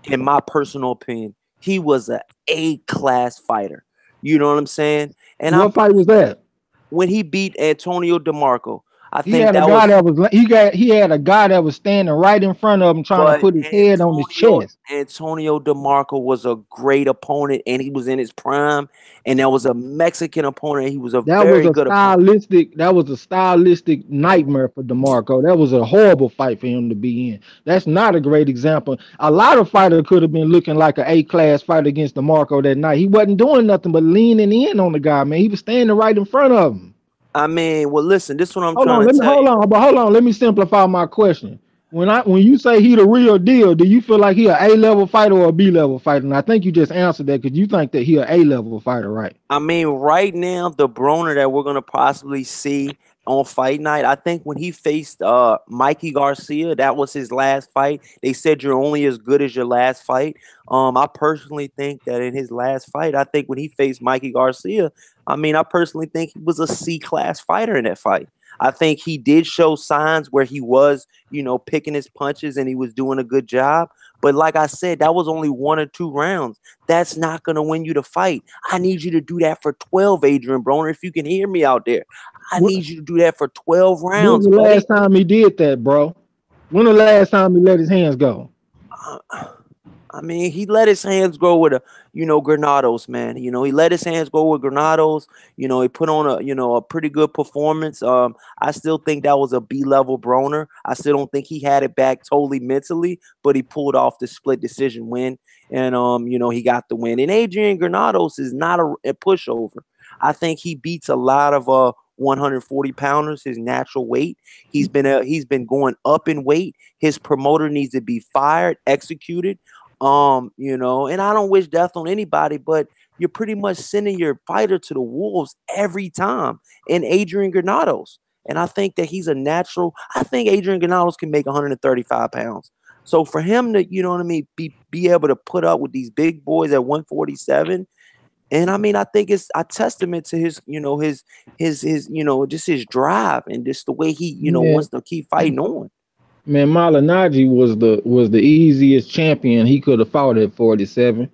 In my personal opinion, he was an A-class fighter. You know what I'm saying? And What fight was that? When he beat Antonio DeMarco. I He think had a that guy was. that was he had a guy that was standing right in front of him trying to But put his head on his chest. Antonio DeMarco was a great opponent, and he was in his prime. And that was a Mexican opponent. He was a very good opponent. That was a stylistic nightmare for DeMarco. That was a horrible fight for him to be in. That's not a great example. A lot of fighters could have been looking like an A-class fight against DeMarco that night. He wasn't doing nothing but leaning in on the guy, man. He was standing right in front of him. I mean, well, listen, this is what I'm Hold trying on, to tell you. hold on. Let me simplify my question. When you say he the real deal, do you feel like he a A-level fighter or a B-level fighter? And I think you just answered that because you think that he a A-level fighter, right? I mean, right now, the Broner that we're gonna possibly see on fight night, I think when he faced Mikey Garcia, that was his last fight. They said you're only as good as your last fight. I personally think that in his last fight, I think when he faced Mikey Garcia, I mean, I personally think he was a C-class fighter in that fight. I think he did show signs where he was, picking his punches and he was doing a good job. But like I said, that was only 1 or 2 rounds. That's not going to win you the fight. I need you to do that for 12, Adrian Broner, if you can hear me out there. I need you to do that for 12 When rounds, the buddy. last time he did that, bro? When the last time he let his hands go? I mean, he let his hands go with Granados, man. He let his hands go with Granados. He put on a pretty good performance. I still think that was a B-level Broner. I still don't think he had it back totally mentally, but he pulled off the split decision win, and he got the win. And Adrian Granados is not a pushover. I think he beats a lot of 140 pounders, his natural weight. He's been going up in weight. His promoter needs to be fired, executed. And I don't wish death on anybody, but you're pretty much sending your fighter to the wolves every time. And Adrian Granados. And I think that he's a natural. I think Adrian Granados can make 135 pounds. So for him to, be able to put up with these big boys at 147. And I mean, I think it's a testament to his, just his drive and just the way he, wants to keep fighting on. Man, Malignaggi was the easiest champion he could have fought at 47.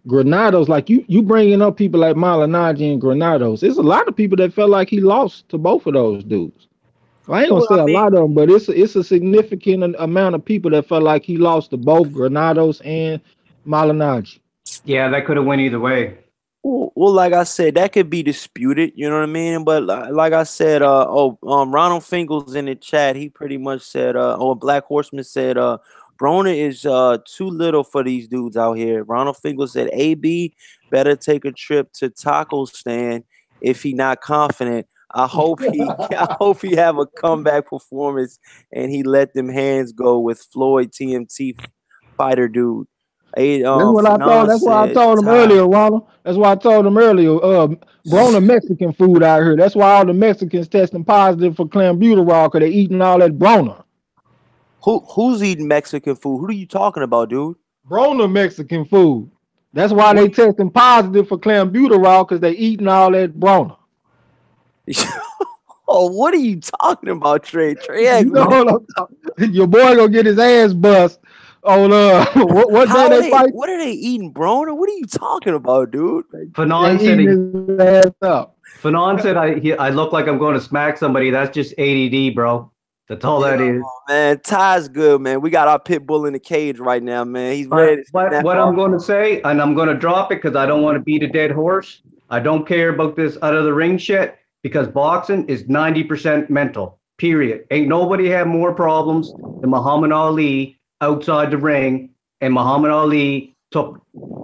Granados, like you bringing up people like Malignaggi and Granados. There's a lot of people that felt like he lost to both of those dudes. I ain't gonna say a lot of them, but it's a significant amount of people that felt like he lost to both Granados and Malignaggi. Yeah, that could have went either way. Well, like I said, that could be disputed. You know what I mean? But like I said, Ronald Finkel's in the chat. He pretty much said, Black Horseman said, Broner is too little for these dudes out here. Ronald Finkel said, AB better take a trip to Taco Stand if he not confident. I hope he have a comeback performance and he let them hands go with Floyd TMT fighter dude. That's what I thought. That's why I told him earlier, Ronald. That's why I told him earlier. Broner Mexican food out here. That's why all the Mexicans testing positive for clenbuterol because they eating all that Broner. Who's eating Mexican food? Who are you talking about, dude? Broner Mexican food. That's why they testing positive for clenbuterol because they eating all that Broner. Oh, what are you talking about, Trey? You know what I'm talking. Your boy gonna get his ass bust. On what day they fight? What are they eating, Broner? What are you talking about, dude? Fanon said I look like I'm going to smack somebody. That's just ADD, bro. That's all that is. Man, Ty's good, man. We got our pit bull in the cage right now, man. He's ready. But what I'm going to say, and I'm going to drop it because I don't want to beat a dead horse. I don't care about this out of the ring shit because boxing is 90% mental. Period. Ain't nobody had more problems than Muhammad Ali outside the ring, and Muhammad Ali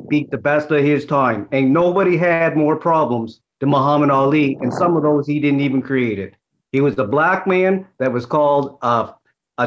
beat the best of his time. Ain't nobody had more problems than Muhammad Ali, and some of those he didn't even create it. He was a black man that was called a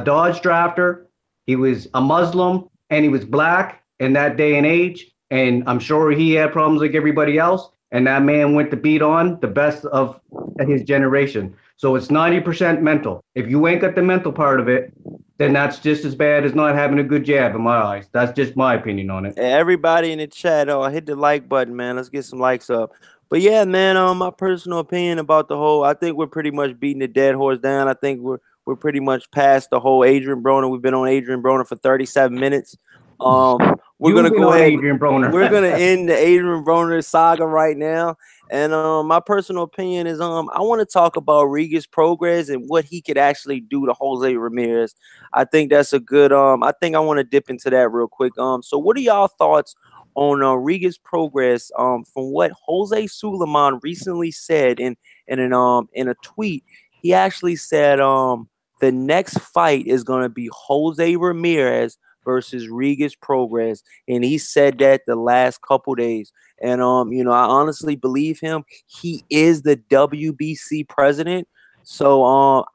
Dodge drafter. He was a Muslim, and he was black, in that day and age, and I'm sure he had problems like everybody else. And that man went to beat on the best of his generation. So it's 90% mental. If you ain't got the mental part of it, then that's just as bad as not having a good jab in my eyes. That's just my opinion on it. Everybody in the chat, hit the like button, man. Let's get some likes up. But yeah, man, my personal opinion about the whole, I think we're pretty much beating the dead horse down. I think we're pretty much past the whole Adrian Broner. We've been on Adrian Broner for 37 minutes. We're You've gonna been go on ahead. Adrian Broner. We're gonna end the Adrian Broner saga right now. And my personal opinion is I want to talk about Regis Progress and what he could actually do to Jose Ramirez. I think that's a good I think I want to dip into that real quick. So what are y'all thoughts on Regis Progress from what Jose Suleiman recently said in a tweet? He actually said the next fight is going to be Jose Ramirez versus Regis Progress, and he said that the last couple days. And I honestly believe him. He is the WBC president. So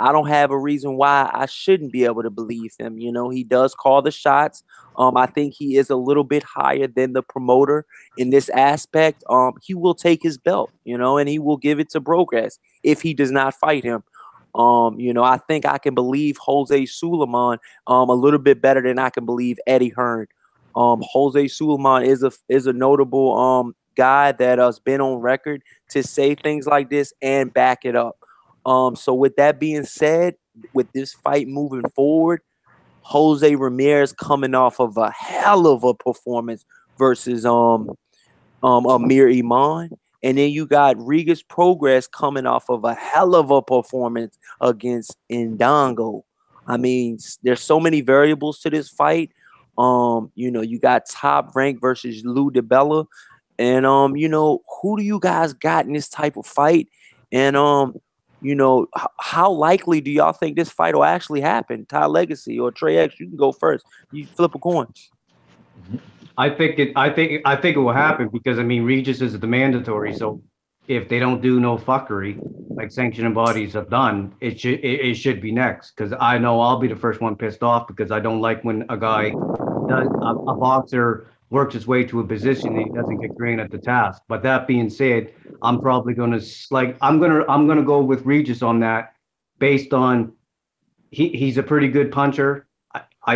I don't have a reason why I shouldn't be able to believe him. He does call the shots. I think he is a little bit higher than the promoter in this aspect. He will take his belt, and he will give it to Progress if he does not fight him. I think I can believe Jose Suleiman a little bit better than I can believe Eddie Hearn. Jose Suleiman is a notable guy that has been on record to say things like this and back it up. So with that being said, with this fight moving forward, Jose Ramirez coming off of a hell of a performance versus Amir Iman. And then you got Regis Progress coming off of a hell of a performance against Indongo. I mean, there's so many variables to this fight. You got Top Rank versus Lou DiBella. And who do you guys got in this type of fight? And how likely do y'all think this fight will actually happen? Ty Legacy or Trey X, you can go first. You flip a coin. I think it will happen because I mean Regis is the mandatory. So if they don't do no fuckery like sanctioning bodies have done, it should be next. Because I know I'll be the first one pissed off because I don't like when a guy does a boxer works his way to a position and he doesn't get trained at the task. But that being said, I'm probably gonna I'm gonna go with Regis on that based on he's a pretty good puncher.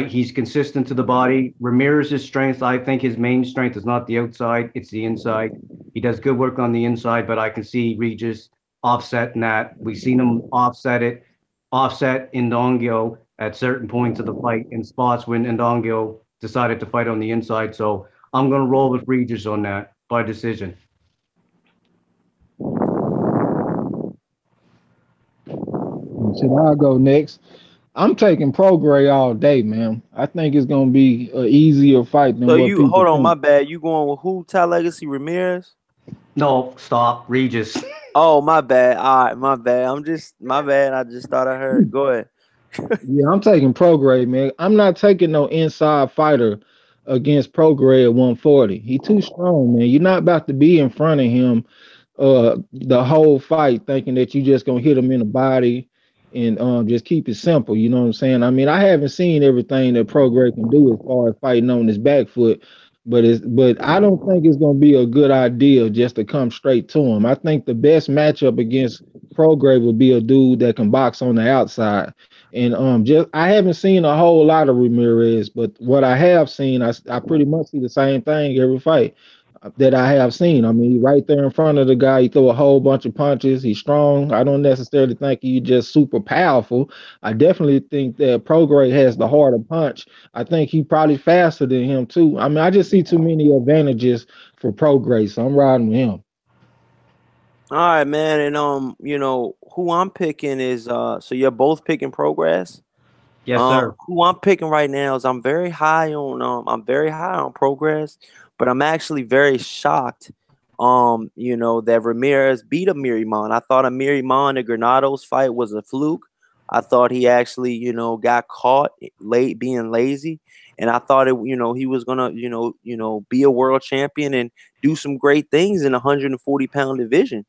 He's consistent to the body. Ramirez's strength, I think his main strength is not the outside, it's the inside. He does good work on the inside, but I can see Regis offsetting that. We've seen him offset Indongo at certain points of the fight in spots when Indongo decided to fight on the inside. So I'm going to roll with Regis on that by decision. Should I go next? I'm taking Prograis all day, man. I think it's gonna be an easier fight than so what you people hold on, think. my bad. You going with who? Ty Legacy Ramirez? No, stop, Regis. Oh, my bad. All right, my bad. My bad. I just thought I heard. Go ahead. Yeah, I'm taking Prograis, man. I'm not taking no inside fighter against Prograis at 140. He too strong, man. You're not about to be in front of him the whole fight thinking that you just gonna hit him in the body and just keep it simple. You know what I'm saying? I mean, I haven't seen everything that Prograis can do as far as fighting on his back foot, but I don't think it's gonna be a good idea just to come straight to him. I think the best matchup against Prograis would be a dude that can box on the outside. And just I haven't seen a whole lot of Ramirez, but what I have seen, I pretty much see the same thing every fight that I have seen. I mean, right there in front of the guy, he throw a whole bunch of punches. He's strong. I don't necessarily think he's just super powerful. I definitely think that Prograis has the harder punch. I think he probably faster than him too. I mean, I just see too many advantages for Prograis, so I'm riding with him. All right, man. And who I'm picking is so you're both picking Progress? Yes, sir. Who I'm picking right now is I'm very high on Progress, but I'm actually very shocked that Ramirez beat Amir Iman. I thought Amir Iman and Granado's fight was a fluke. I thought he actually, got caught late being lazy. And I thought he was gonna, be a world champion and do some great things in the 140-pound division.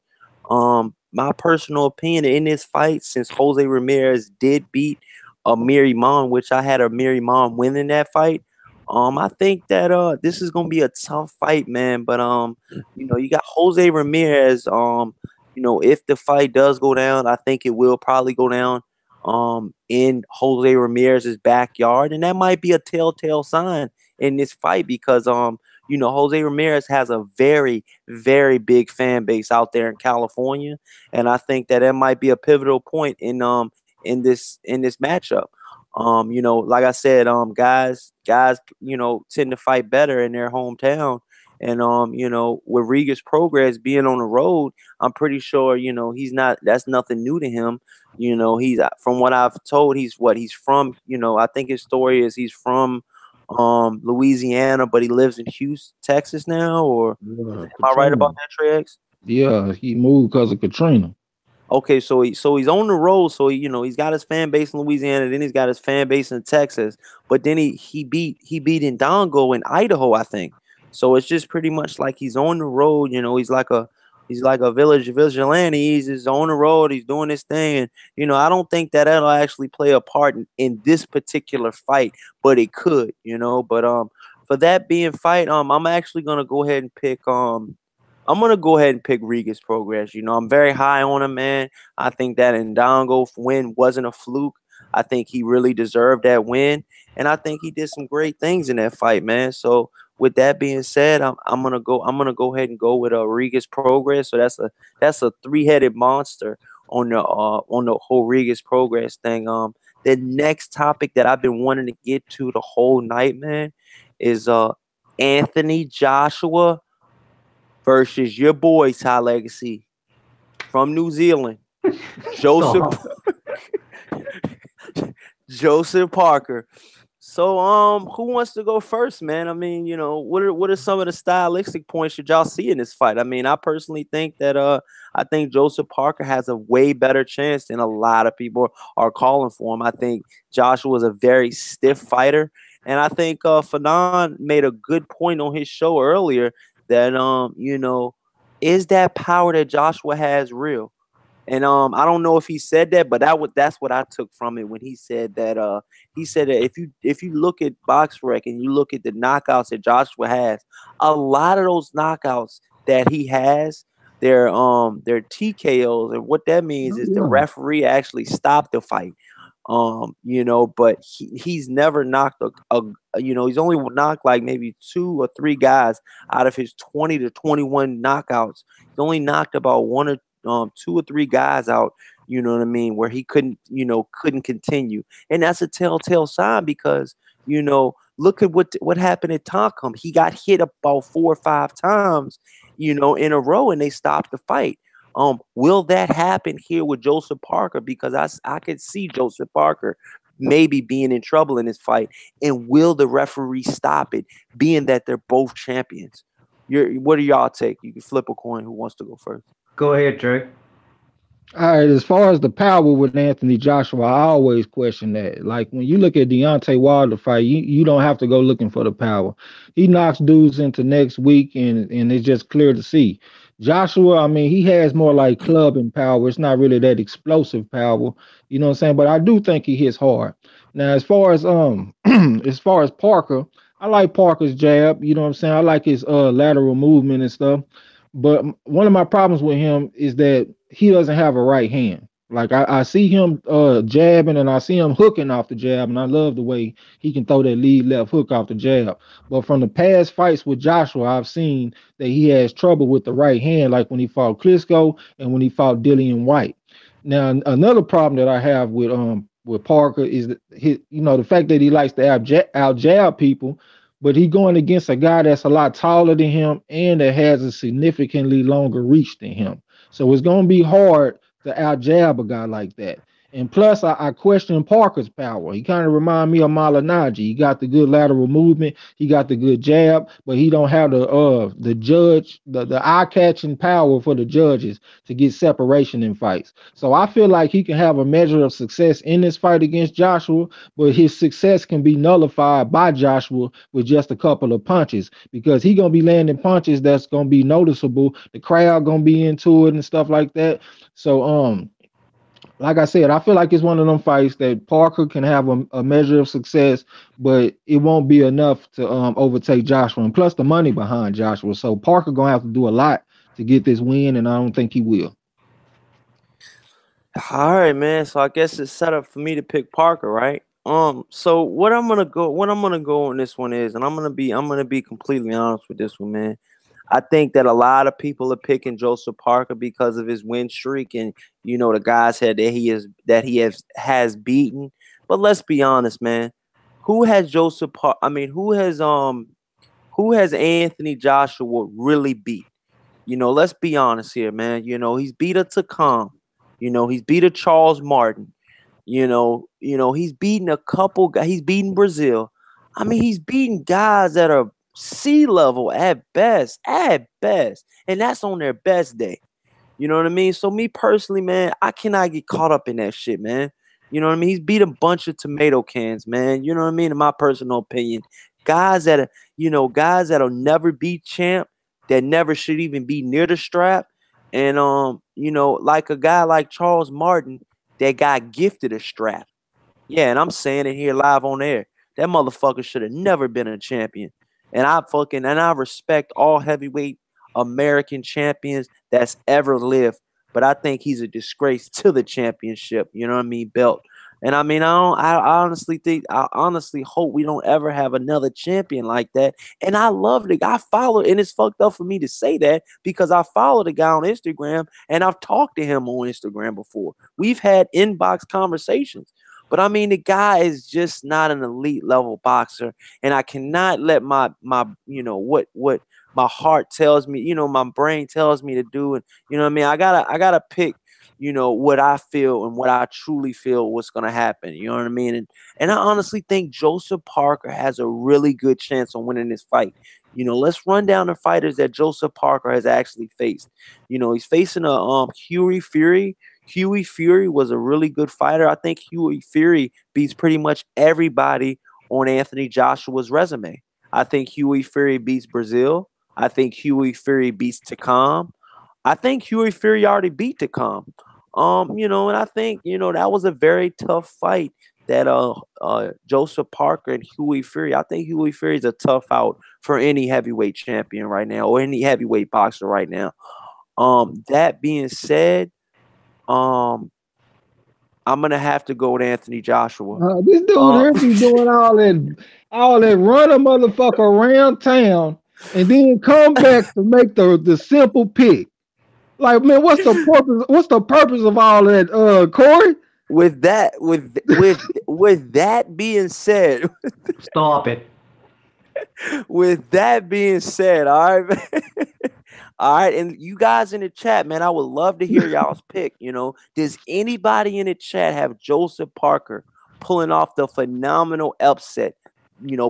My personal opinion in this fight, since Jose Ramirez did beat Amir Iman, which I had Amir Iman winning that fight, I think that this is gonna be a tough fight, man. But you got Jose Ramirez. If the fight does go down, I think it will probably go down in Jose Ramirez's backyard, and that might be a telltale sign in this fight because Jose Ramirez has a very, very big fan base out there in California, and I think that it might be a pivotal point in this matchup. Like I said, guys, tend to fight better in their hometown. And with Regis Progress being on the road, I'm pretty sure, he's not that's nothing new to him. He's from what I've told, he's from, I think his story is he's from Louisiana, but he lives in Houston, Texas now, or Yeah, am I right about Katrina. that, Trex? Yeah, he moved because of Katrina. Okay, so he's on the road. So he's got his fan base in Louisiana, then he's got his fan base in Texas. But then he beat Indongo in Idaho, I think. So it's just pretty much like he's on the road. He's like a village vigilante. He's just on the road. He's doing this thing, and I don't think that that'll actually play a part in this particular fight, but it could. But for that being fight, I'm actually gonna go ahead and pick I'm gonna go ahead and pick Regis Progress. I'm very high on him, man. I think that Ndongo win wasn't a fluke. I think he really deserved that win, and I think he did some great things in that fight, man. So with that being said, I'm gonna go ahead and go with Regis Progress. So that's a three-headed monster on the whole Regis Progress thing. The next topic that I've been wanting to get to the whole night, man, is Anthony Joshua versus your boy Ty Legacy from New Zealand, Joseph So Joseph Parker. So who wants to go first, man? I mean, what are some of the stylistic points that y'all see in this fight? I mean, I personally think that I think Joseph Parker has a way better chance than a lot of people are calling for him. I think Joshua is a very stiff fighter, and I think Fanon made a good point on his show earlier that is that power that Joshua has real? And I don't know if he said that, but that's what I took from it when he said that if you look at box rec and you look at the knockouts that Joshua has, a lot of those knockouts that he has, they're TKOs, and what that means is the Yeah. referee actually stopped the fight. But he's never knocked he's only knocked like maybe two or three guys out of his 20 to 21 knockouts. He's only knocked about one or two or three guys out, you know what I mean, where he couldn't continue. And that's a telltale sign because, look at what happened at Tonkum. He got hit about 4 or 5 times, in a row, and they stopped the fight. Will that happen here with Joseph Parker? Because I could see Joseph Parker maybe being in trouble in this fight, and will the referee stop it, being that they're both champions? What do y'all take? You can flip a coin. Who wants to go first? go ahead, Trey. All right, as far as the power with Anthony Joshua, I always question that. Like when you look at Deontay Wilder fight, you don't have to go looking for the power. He knocks dudes into next week, and it's just clear to see. Joshua, I mean, he has more like clubbing power. It's not really that explosive power, you know what I'm saying? But I do think he hits hard. Now, as far as as far as Parker, I like Parker's jab. You know what I'm saying? I like his lateral movement and stuff. But one of my problems with him is that he doesn't have a right hand. Like I see him jabbing and I see him hooking off the jab, and I love the way he can throw that lead left hook off the jab. But from the past fights with Joshua, I've seen that he has trouble with the right hand, like when he fought Klitschko and when he fought Dillian White. Now another problem that I have with Parker is that the fact that he likes to out jab people, but he going against a guy that's a lot taller than him and that has a significantly longer reach than him. So it's going to be hard to out jab a guy like that. And plus, I question Parker's power. He kind of remind me of Malinaji. He got the good lateral movement, he got the good jab, but he don't have the eye catching power for the judges to get separation in fights. So I feel like he can have a measure of success in this fight against Joshua, but his success can be nullified by Joshua with just a couple of punches because he gonna be landing punches that's gonna be noticeable. The crowd gonna be into it and stuff like that. So like I said, I feel like it's one of them fights that Parker can have a measure of success, but it won't be enough to overtake Joshua. And plus the money behind Joshua. So Parker gonna have to do a lot to get this win, and I don't think he will. All right, man. So I guess it's set up for me to pick Parker, right? So what I'm gonna go on this one is, and I'm gonna be completely honest with this one, man. I think that a lot of people are picking Joseph Parker because of his win streak and the guys that he has beaten. But let's be honest, man. Who has Joseph Parker? I mean, who has Anthony Joshua really beat? Let's be honest here, man. He's beat a Takam. He's beat a Charles Martin. He's beaten a couple guys. He's beaten Brazil. I mean, he's beaten guys that are sea level at best, and that's on their best day. You know what I mean? So me personally, man, I cannot get caught up in that shit, man. You know what I mean? He's beat a bunch of tomato cans, man. You know what I mean? In my personal opinion, guys that are, guys that'll never be champ, that never should even be near the strap, and like a guy like Charles Martin that got gifted a strap. Yeah, and I'm saying it here live on air. That motherfucker should have never been a champion. And I respect all heavyweight American champions that's ever lived. But I think he's a disgrace to the championship, you know what I mean, belt. And I mean, I honestly hope we don't ever have another champion like that. And I love the guy. I follow, and it's fucked up for me to say that because I follow the guy on Instagram and I've talked to him on Instagram before. We've had inbox conversations. But I mean, the guy is just not an elite level boxer, and I cannot let my what my heart tells me, my brain tells me to do, and what I mean. I gotta pick, what I feel and what I truly feel what's gonna happen. You know what I mean? And I honestly think Joseph Parker has a really good chance on winning this fight. Let's run down the fighters that Joseph Parker has actually faced. He's facing a Huey Fury. Huey Fury was a really good fighter. I think Huey Fury beats pretty much everybody on Anthony Joshua's resume. I think Huey Fury beats Brazil. I think Huey Fury beats Takam. I think Huey Fury already beat Takam. And I think, that was a very tough fight that Joseph Parker and Huey Fury. I think Huey Fury is a tough out for any heavyweight champion right now or any heavyweight boxer right now. That being said, I'm gonna have to go with Anthony Joshua. This dude here be doing all that run a motherfucker around town and then come back to make the simple pick. Like, man, what's the purpose? What's the purpose of all that, Corey? With that being said, stop it. With that being said, all right, man. All right, and you guys in the chat, man, I would love to hear y'all's pick. Does anybody in the chat have Joseph Parker pulling off the phenomenal upset?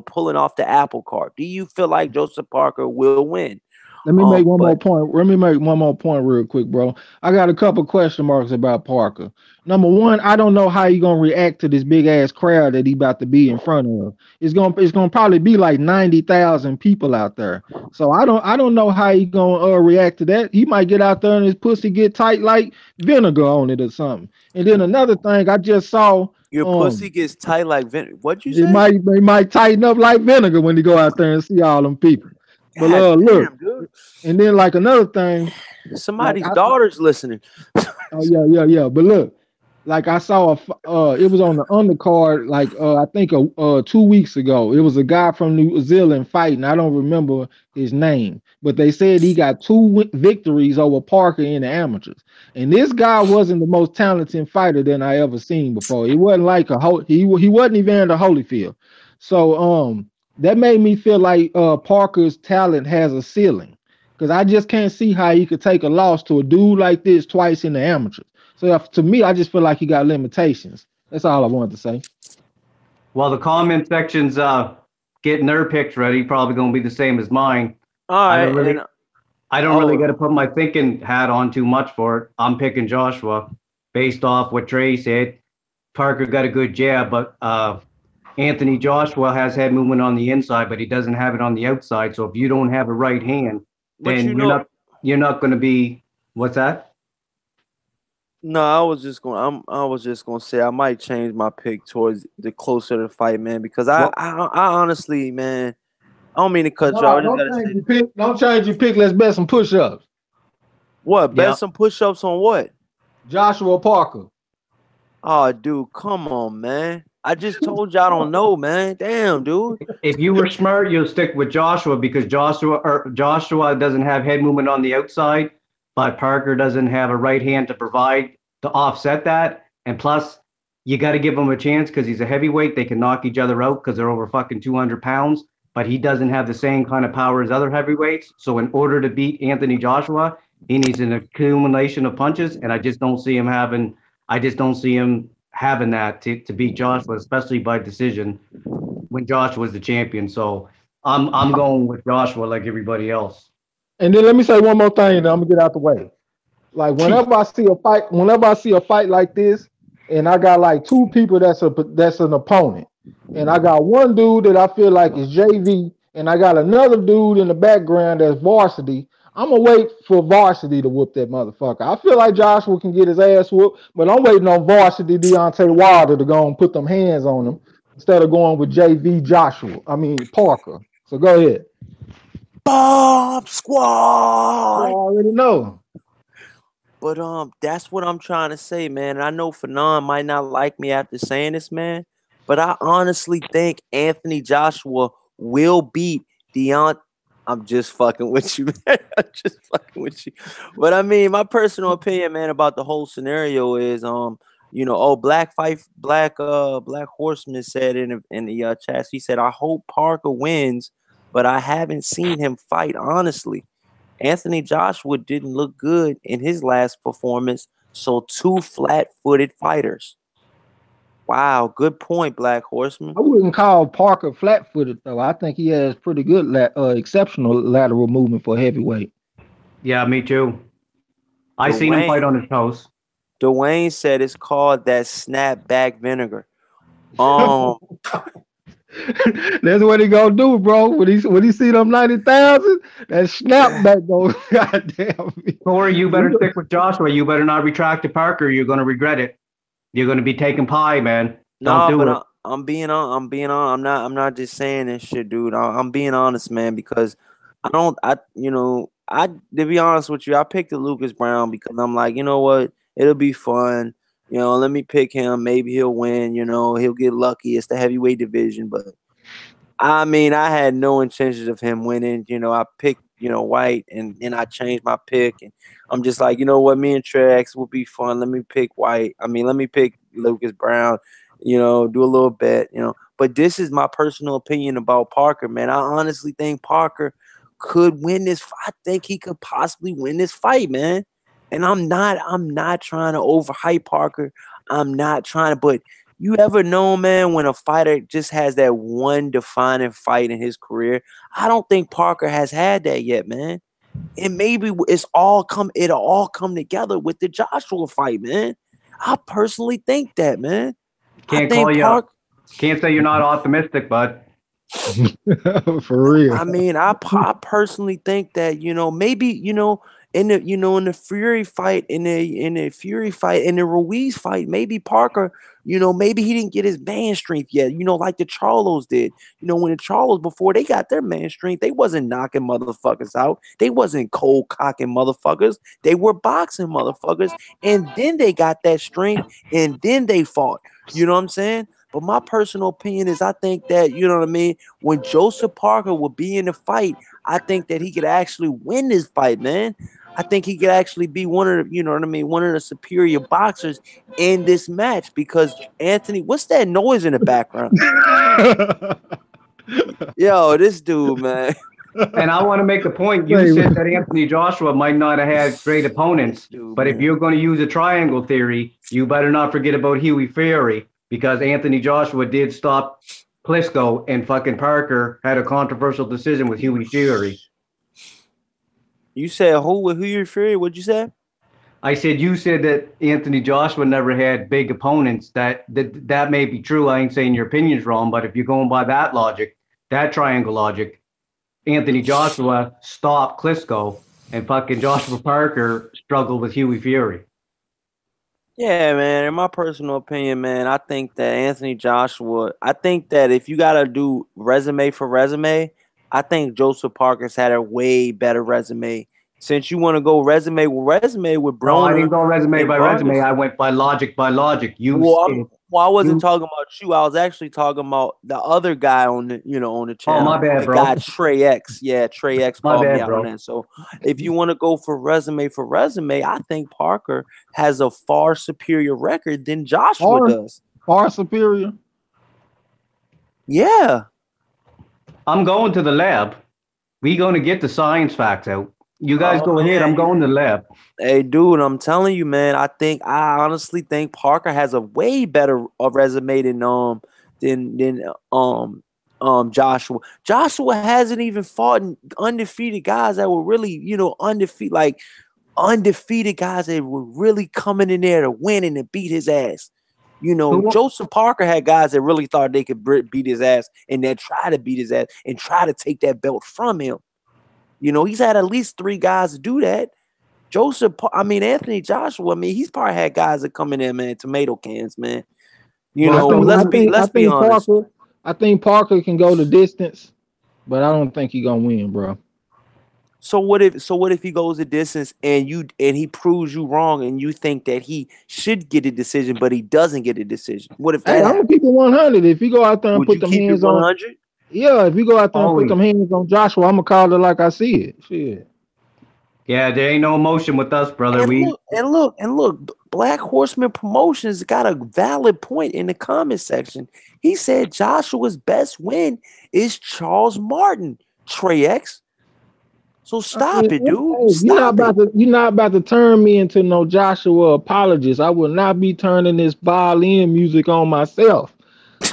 Pulling off the apple cart. Do you feel like Joseph Parker will win? Let me make one more point. Let me make one more point real quick, bro. I got a couple question marks about Parker. Number one, I don't know how he gonna react to this big ass crowd that he about to be in front of. It's gonna probably be like 90,000 people out there. So I don't know how he gonna react to that. He might get out there and his pussy get tight like vinegar on it or something. And then another thing I just saw. Your pussy gets tight like vinegar. What'd you say? It might tighten up like vinegar when you go out there and see all them people. But look, dude. And then like another thing, somebody's daughter's listening. Oh yeah. But look, like I saw it was on the undercard, like I think 2 weeks ago. It was a guy from New Zealand fighting. I don't remember his name, but they said he got 2 victories over Parker in the amateurs. And this guy wasn't the most talented fighter than I ever seen before. He wasn't like he wasn't even the Holyfield. So that made me feel like Parker's talent has a ceiling, because I just can't see how he could take a loss to a dude like this twice in the amateurs. So to me, I just feel like he got limitations. That's all I wanted to say. Well, the comment section's getting their picks ready. Probably going to be the same as mine. All right. I don't really got to put my thinking hat on too much for it. I'm picking Joshua based off what Trey said. Parker got a good jab, but Anthony Joshua has head movement on the inside, but he doesn't have it on the outside. So if you don't have a right hand, then you're not going to be. What's that? No, I was just gonna say I might change my pick towards the closer to the fight, man, because Well, I honestly, man, I don't mean to cut you off. No, I just don't gotta change say your pick. Don't change your pick. Let's bet some push-ups. what? Bet yeah. some push-ups on what? Joshua Parker. Oh, dude, come on, man. I just told you I don't know, man. Damn, dude. If you were smart, you'll stick with Joshua because Joshua doesn't have head movement on the outside, but Parker doesn't have a right hand to provide to offset that. And plus, you got to give him a chance because he's a heavyweight. They can knock each other out because they're over fucking 200 pounds, but he doesn't have the same kind of power as other heavyweights. So in order to beat Anthony Joshua, he needs an accumulation of punches, and I just don't see him having that to beat Joshua, especially by decision when Josh was the champion. So I'm going with Joshua like everybody else. And then let me say one more thing, and I'm gonna get out the way. Like whenever I see a fight like this, and I got like two people that's an opponent, and I got one dude that I feel like is JV, and I got another dude in the background that's varsity. I'm gonna wait for varsity to whoop that motherfucker. I feel like Joshua can get his ass whooped, but I'm waiting on varsity Deontay Wilder to go and put them hands on him instead of going with JV Joshua. I mean Parker. So go ahead. Bob You Squad. already know. But that's what I'm trying to say, man. And I know Fanon might not like me after saying this, man. But I honestly think Anthony Joshua will beat Deont. I'm just fucking with you, man. I'm just fucking with you. But I mean, my personal opinion, man, about the whole scenario is Black Horseman said in the chat, he said, I hope Parker wins, but I haven't seen him fight, honestly. Anthony Joshua didn't look good in his last performance, so two flat-footed fighters. Wow, good point, Black Horseman. I wouldn't call Parker flat-footed though. I think he has pretty good, exceptional lateral movement for heavyweight. Yeah, me too. I seen him Dwayne, fight on his toes. Dwayne said it's called that snapback vinegar. Um, That's what he gonna do, bro. When he see them 90,000, that snapback goes. Goddamn me. Corey, you better stick with Joshua. You better not retract to Parker. You're going to regret it. You're going to be taking pie, man. Don't nah, do but it. I'm being on. I'm being on. I'm not just saying this shit, dude. I'm being honest, man, because I don't. I to be honest with you, I picked the Lucas Brown because I'm like, you know what, it'll be fun. Let me pick him. Maybe he'll win. He'll get lucky. It's the heavyweight division, but I mean, I had no intentions of him winning. I picked, White, and I changed my pick. And I'm just like, you know what, me and Trex will be fun. Let me pick White. I mean, let me pick Lucas Brown, do a little bet. But this is my personal opinion about Parker, man. I honestly think Parker could win this fight. I think he could possibly win this fight, man. And I'm not trying to overhype Parker. I'm not trying to, but you ever know, man, when a fighter just has that one defining fight in his career? I don't think Parker has had that yet, man. And maybe it'll all come together with the Joshua fight, man. I personally think that, man. I Can't call think you up. Park. Can't say you're not optimistic, bud. For real. I mean, I personally think that maybe in the Fury fight in the Ruiz fight, maybe Parker, maybe he didn't get his man strength yet, like the Charlos did. When the Charlos, before they got their man strength, they wasn't knocking motherfuckers out, they wasn't cold cocking motherfuckers, they were boxing motherfuckers, and then they got that strength, and then they fought. You know what I'm saying? But my personal opinion is, I think that, you know what I mean, when Joseph Parker would be in the fight, I think that he could actually win this fight, man. I think he could actually be one of the, one of the superior boxers in this match, because Anthony, what's that noise in the background? Yo, this dude, man. And I want to make the point. You said that Anthony Joshua might not have had great opponents, but if you're going to use a triangle theory, you better not forget about Huey Fury, because Anthony Joshua did stop Klitschko, and fucking Parker had a controversial decision with Huey Fury. You said who Huey Fury? What'd you say? I said, you said that Anthony Joshua never had big opponents. That may be true. I ain't saying your opinion's wrong, but if you're going by that logic, that triangle logic, Anthony Joshua stopped Klitschko, and fucking Joshua Parker struggled with Huey Fury. Yeah, man. In my personal opinion, man, I think that Anthony Joshua. I think that if you gotta do resume for resume, I think Joseph Parker's had a way better resume. Since you want to go resume with No, I didn't Broner go resume and by resume. Vargas. I went by logic by logic. Well, I wasn't You. talking about you. I was actually talking about the other guy on the, on the Oh, my channel. bad, The guy bro. Trey X. Yeah, Trey X My called me bad, out on bro. that. So if you want to go for resume, I think Parker has a far superior record than Joshua Far, does. far superior. Yeah. I'm going to the lab. We going to get the science facts out. You guys Oh go ahead. I'm man. going to the lab. Hey, dude, I'm telling you, man. I honestly think Parker has a way better resume than Joshua. Joshua hasn't even fought undefeated guys that were really, undefeated guys that were really coming in there to win and to beat his ass. Who? Joseph Parker had guys that really thought they could beat his ass and that try to beat his ass and try to take that belt from him. He's had at least 3 guys to do that. Anthony Joshua, he's probably had guys that come in there, man, tomato cans, man. But Let's I be think honest. Parker, I think Parker can go the distance, but I don't think he gonna win, bro. So what if he goes the distance and he proves you wrong and you think that he should get a decision, but he doesn't get a decision? What if Hey, that I'm gonna happens? keep it 100. If you go out there and Would put you them keep it hands on, 100? yeah, if you go out there and put Always. them hands on Joshua, I'm gonna call it like I see it. Shit. Yeah, there ain't no emotion with us, brother. And look, Black Horseman Promotions got a valid point in the comment section. He said Joshua's best win is Charles Martin, Trey X. So I mean, stop it, dude. hey, Stop it. you're not about to turn me into no Joshua apologist. I will not be turning this violin music on myself.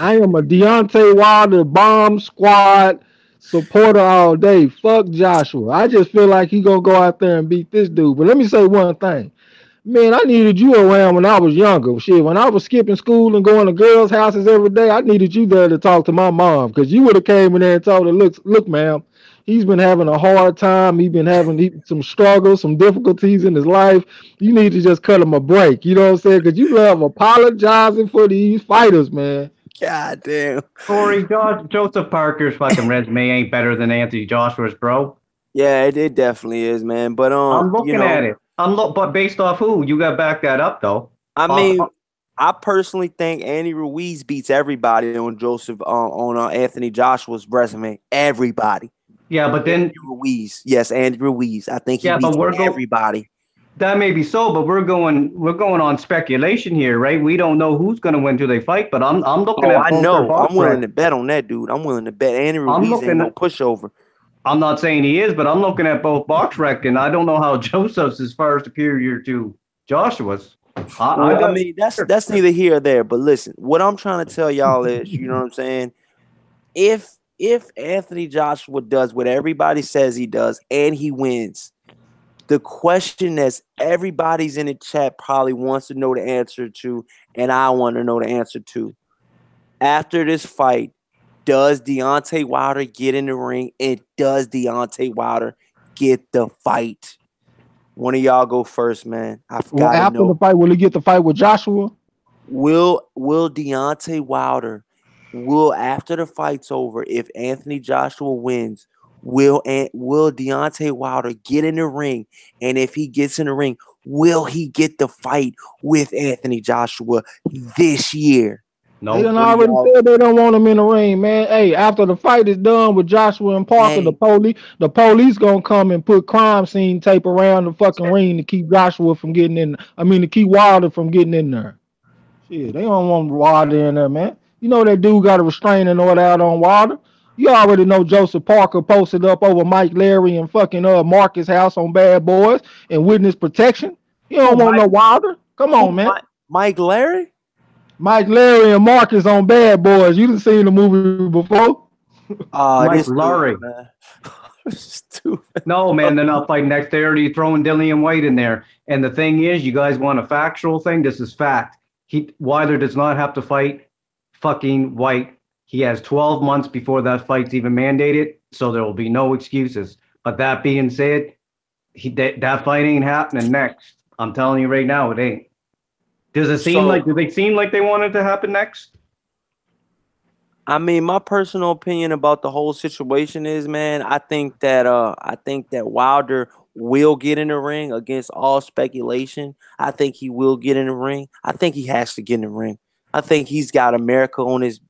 I am a Deontay Wilder bomb squad supporter all day. Fuck Joshua. I just feel like he gonna go out there and beat this dude. But let me say one thing. Man, I needed you around when I was younger. Shit, when I was skipping school and going to girls' houses every day, I needed you there to talk to my mom because you would have came in there and told her, look, ma'am, he's been having a hard time. He's been having some struggles, some difficulties in his life. You need to just cut him a break. You know what I'm saying? Because you love apologizing for these fighters, man. God damn. Corey, Joseph Parker's fucking resume ain't better than Anthony Joshua's, bro. Yeah, it definitely is, man. But I'm looking at it. But based off who? You got to back that up, though. I Off, mean, I personally think Andy Ruiz beats everybody on Anthony Joshua's resume. Everybody. yeah, but then Andy Ruiz. Yes, Andy Ruiz. I think he yeah, but beats everybody. That may be so, but we're going on speculation here, right? We don't know who's going to win till they fight, but I'm looking Oh, at I both their know. I'm box willing records. to bet on that, dude. I'm willing to bet Andy I'm Ruiz ain't looking no at, pushover. I'm not saying he is, but I'm looking at both box records, and I don't know how Joseph's is far superior to Joshua's. I Well, I got mean, that's neither here or there. But listen, what I'm trying to tell y'all is, you know what I'm saying? If Anthony Joshua does what everybody says he does and he wins, the question that everybody's in the chat probably wants to know the answer to, and I want to know the answer to. After this fight, does Deontay Wilder get in the ring, and does Deontay Wilder get the fight? One of y'all go first, man. I've Well, got to after the know. fight, will he get the fight with Joshua? Will Deontay Wilder after the fight's over, if Anthony Joshua wins, will Deontay Wilder get in the ring? And if he gets in the ring, will he get the fight with Anthony Joshua this year? They no. done What do already y'all? said they don't want him in the ring, man. Hey, after the fight is done with Joshua and Parker, Hey, the police gonna come and put crime scene tape around the fucking ring to keep Joshua from getting in. I mean, to keep Wilder from getting in there. Shit, they don't want Wilder in there, man. You know that dude got a restraining order out on Wilder. You already know Joseph Parker posted up over Mike Larry and fucking Marcus House on Bad Boys and witness protection. You who don't want Mike? no Wilder. Come Who on, man. Mike Larry? Mike Larry and Marcus on Bad Boys. You done seen the movie before? Mike This dude, Laurie. man. Stupid. No, man, they're not fighting next. They're already throwing Dillian White in there. And the thing is, you guys want a factual thing? This is fact. Wilder does not have to fight fucking White. He has 12 months before that fight's even mandated, so there will be no excuses. But that being said, that fight ain't happening next. I'm telling you right now, it ain't. Does it seem like? Do they seem like they want it to happen next? I mean, my personal opinion about the whole situation is, man, I think that Wilder will get in the ring against all speculation. I think he will get in the ring. I think he has to get in the ring. I think he's got America on his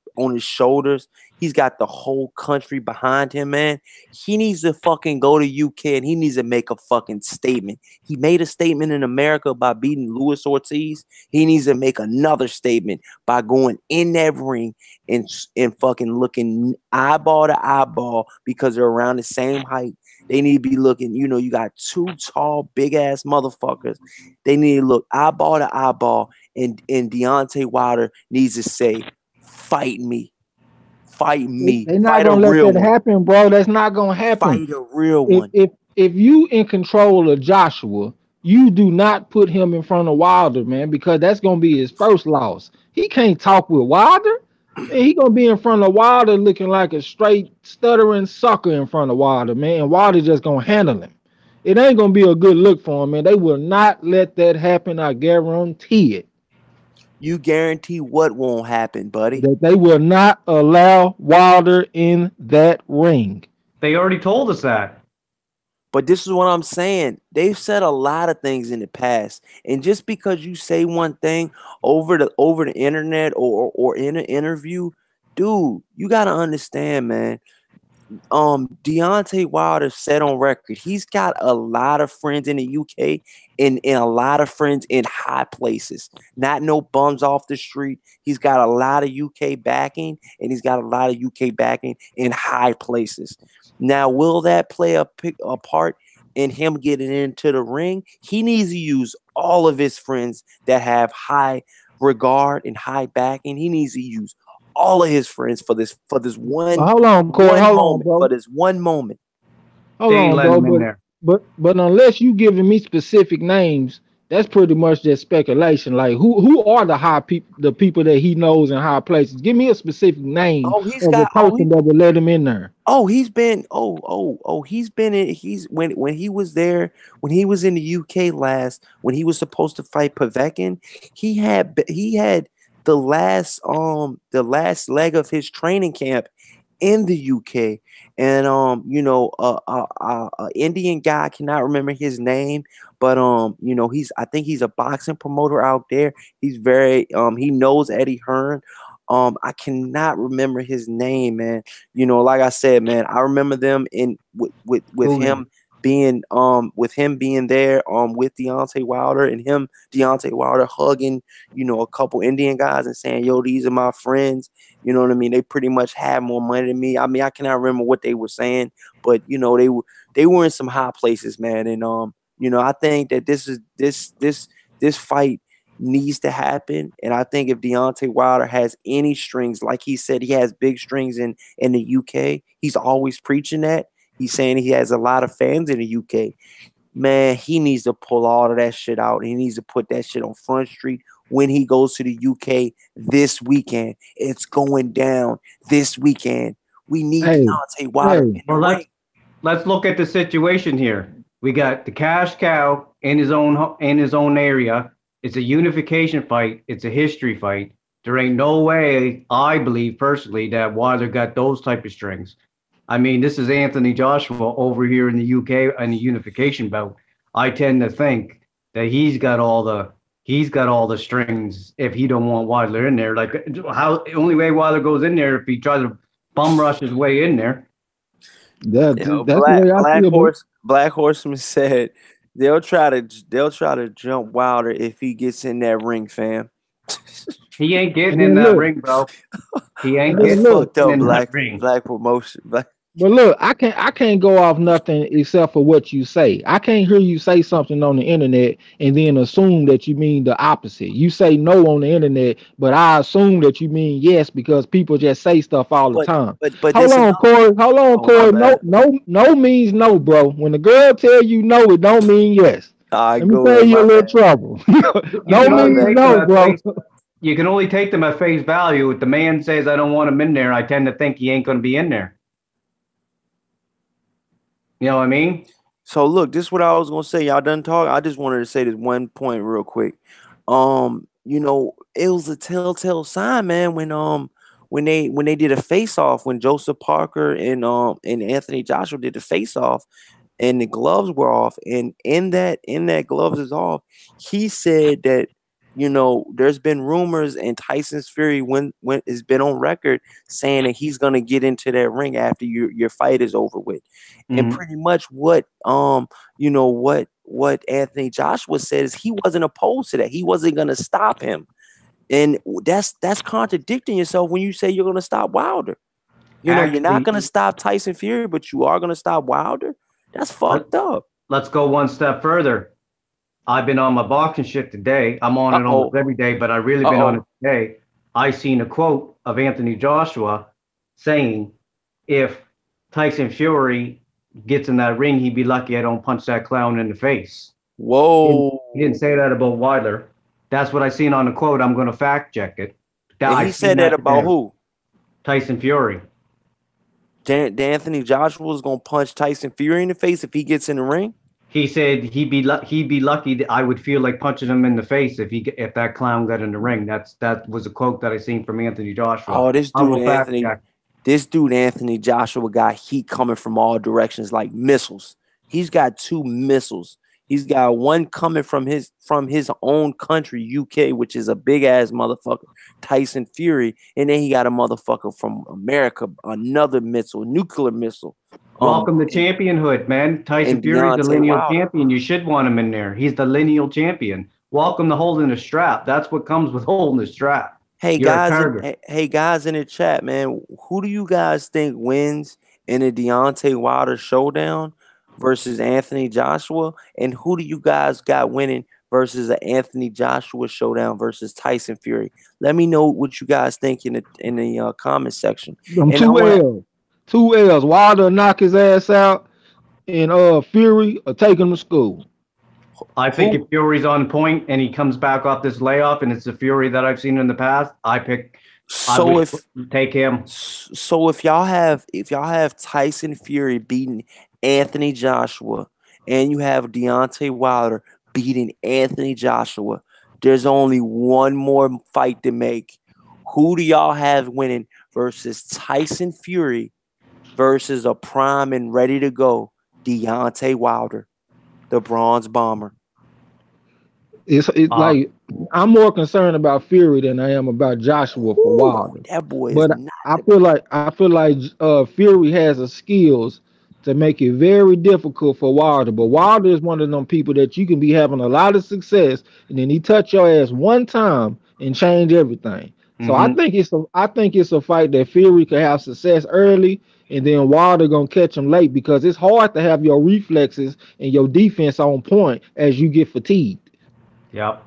shoulders. He's got the whole country behind him, man. He needs to fucking go to UK and he needs to make a fucking statement. He made a statement in America by beating Luis Ortiz. He needs to make another statement by going in that ring and fucking looking eyeball to eyeball because they're around the same height. They need to be looking, you got two tall, big ass motherfuckers. They need to look eyeball to eyeball, and Deontay Wilder needs to say, "Fight me, fight me, They're not fight a gonna let real that one, happen, bro. That's not gonna happen. fight a real If one." if if you in control of Joshua, you do not put him in front of Wilder, man, because that's gonna be his first loss. He can't talk with Wilder. Man, he gonna be in front of Wilder looking like a straight stuttering sucker in front of Wilder, man. And Wilder just gonna handle him. It ain't gonna be a good look for him, man. They will not let that happen. I guarantee it. You guarantee what won't happen, buddy? That they will not allow Wilder in that ring. They already told us that. But this is what I'm saying. They've said a lot of things in the past, and just because you say one thing over the internet or in an interview, dude, you gotta understand, man. Deontay Wilder said on record he's got a lot of friends in the UK and a lot of friends in high places, not no bums off the street. He's got a lot of UK backing, and he's got a lot of UK backing in high places. Now, will that play a part in him getting into the ring? He needs to use all of his friends that have high regard and high backing. He needs to use all of his friends for this Hold on, Corey. Hold on, bro. for this one moment. Hold They ain't on, letting bro. him in there. But unless you giving me specific names, that's pretty much just speculation. Like who are the high people, the people that he knows in high places? Give me a specific name Oh, he's of a got. person that would let him in there. He's been. He's been in. He's when he was there when he was in the UK last when he was supposed to fight Povetkin. He had the last leg of his training camp in the UK, and Indian guy, I cannot remember his name, but I think he's a boxing promoter out there. He's very he knows Eddie Hearn. I cannot remember his name, man. Like I said, man, I remember them in with him being there with Deontay Wilder, and Deontay Wilder hugging a couple Indian guys and saying, "Yo, these are my friends." You know what I mean? They pretty much have more money than me. I mean, I cannot remember what they were saying, but they were in some high places, man. And I think that this fight needs to happen. And I think if Deontay Wilder has any strings, like he said, he has big strings in the UK. He's always preaching that. He's saying he has a lot of fans in the UK. Man, he needs to pull all of that shit out. He needs to put that shit on Front Street when he goes to the UK this weekend. It's going down this weekend. We need Deontay Wilder in the Well, ring. let's look at the situation here. We got the cash cow in his own area. It's a unification fight. It's a history fight. There ain't no way, I believe personally, that Wilder got those type of strings. I mean, this is Anthony Joshua over here in the UK and the unification bout. I tend to think that he's got all the strings if he don't want Wilder in there. Like how the only way Wilder goes in there if he tries to bum rush his way in there. That's the way I feel. Black Horseman said they'll try to jump Wilder if he gets in that ring, fam. He ain't getting in that ring, bro. He ain't getting fucked up. in that ring. Black promotion. But look, I can't go off nothing except for what you say. I can't hear you say something on the internet and then assume that you mean the opposite. You say no on the internet, but I assume that you mean yes because people just say stuff all the time. But hold on, Corey. No means no, bro. When the girl tell you no, it don't mean yes. Let me tell you a little trouble. No means no, bro. You can only take them at face value. If the man says I don't want him in there, I tend to think he ain't going to be in there. You know what I mean? So look, this is what I was gonna say. Y'all done talking. I just wanted to say this one point real quick. you know, it was a telltale sign, man, when they did a face off, when Joseph Parker and Anthony Joshua did the face off, and the gloves were off, and in that gloves is off, he said that, you know, there's been rumors, and Tyson's Fury when has been on record saying that he's gonna get into that ring after your fight is over with. And Mhm. pretty much what you know what Anthony Joshua said is he wasn't opposed to that. He wasn't gonna stop him. And that's contradicting yourself when you say you're gonna stop Wilder. You know, you're not Actually, gonna stop Tyson Fury, but you are gonna stop Wilder. That's let, fucked up. let's go one step further. I've been on my boxing shit today. I'm on Uh it almost oh. every day, but I really Uh been on it oh. today. I seen a quote of Anthony Joshua saying, if Tyson Fury gets in that ring, he'd be lucky I don't punch that clown in the face. He didn't Whoa. say that about Wilder. That's what I seen on the quote. I'm going to fact check it. And I he seen said that that about today. who? Tyson Fury. Anthony Joshua is gonna punch Tyson Fury in the face if he gets in the ring. He said he'd be lucky that I would feel like punching him in the face if that clown got in the ring. That was a quote that I seen from Anthony Joshua. Oh, I will fact check. This dude Anthony Joshua got heat coming from all directions like missiles. He's got two missiles. He's got one coming from his own country, UK, which is a big ass motherfucker, Tyson Fury, and then he got a motherfucker from America, another missile, nuclear missile, Welcome to and, championhood, man. Tyson Fury's the Deontay lineal Wilder. champion. You should want him in there. He's the lineal champion. Welcome to holding the strap. That's what comes with holding the strap. You're a target. Hey guys in the chat, man, who do you guys think wins in a Deontay Wilder showdown versus Anthony Joshua? And who do you guys got winning versus an Anthony Joshua showdown versus Tyson Fury? Let me know what you guys think in the comment section. Them And I two want to L's. Two L's. Wilder knock his ass out, and Fury take him to school. I think if who Fury's on point and he comes back off this layoff and it's the Fury that I've seen in the past, I so would if take him. so if y'all have Tyson Fury beating Anthony Joshua and you have Deontay Wilder beating Anthony Joshua, there's only one more fight to make. Who do y'all have winning versus Tyson Fury versus a prime and ready to go Deontay Wilder, the Bronze Bomber? It's Uh, like I'm more concerned about Fury than I am about Joshua for Whew, Wilder. that boy is But not I feel like Fury has the skills to make it very difficult for Wilder. But Wilder is one of them people that you can be having a lot of success, and then he touch your ass one time and change everything. So I mhm. think it's a fight that Fury could have success early, and then Wilder gonna catch him late because it's hard to have your reflexes and your defense on point as you get fatigued. Yep.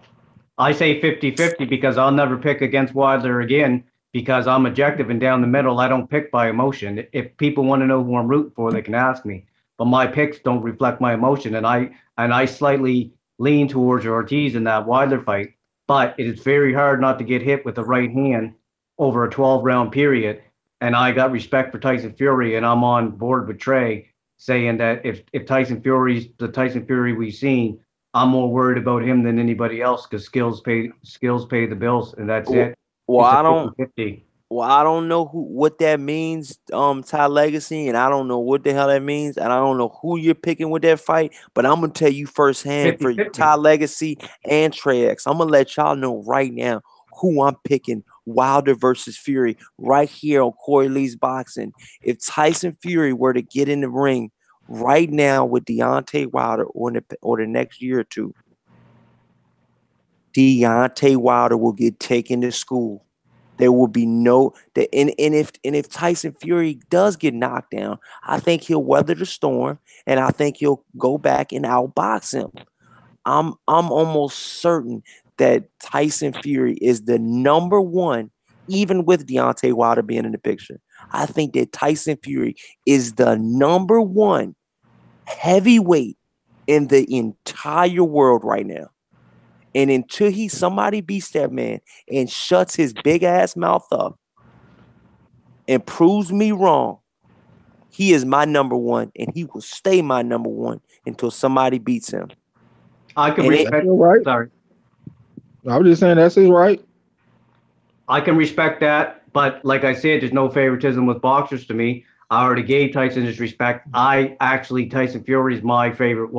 I say 50-50 because I'll never pick against Wilder again because I'm objective and down the middle. I don't pick by emotion. If people want to know who I'm rooting for, they can ask me. But my picks don't reflect my emotion, and I slightly lean towards Ortiz in that Wilder fight. But it is very hard not to get hit with the right hand over a 12-round period. And I got respect for Tyson Fury, and I'm on board with Trey saying that if Tyson Fury's the Tyson Fury we've seen, I'm more worried about him than anybody else because skills pay the bills, and that's well, it. well, It's a I don't 50-50. Well, I don't know what that means, Ty Legacy, and I don't know what the hell that means, and I don't know who you're picking with that fight. But I'm gonna tell you firsthand for 50-50. Ty Legacy and Trey X. I'm gonna let y'all know right now who I'm picking. Wilder versus Fury right here on Corey Lee's Boxing. If Tyson Fury were to get in the ring right now with Deontay Wilder or the next year or two, Deontay Wilder will get taken to school. There will be no that and if Tyson Fury does get knocked down, I think he'll weather the storm and I think he'll go back and outbox him. I'm almost certain that Tyson Fury is the number one, even with Deontay Wilder being in the picture. I think that Tyson Fury is the number one heavyweight in the entire world right now. And until somebody beats that man and shuts his big ass mouth up and proves me wrong, he is my number one, and he will stay my number one until somebody beats him. I could And That's respect. all right. Sorry. I was just saying that's his right. I can respect that, but like I said, there's no favoritism with boxers to me. I already gave Tyson his respect. Tyson Fury is my favorite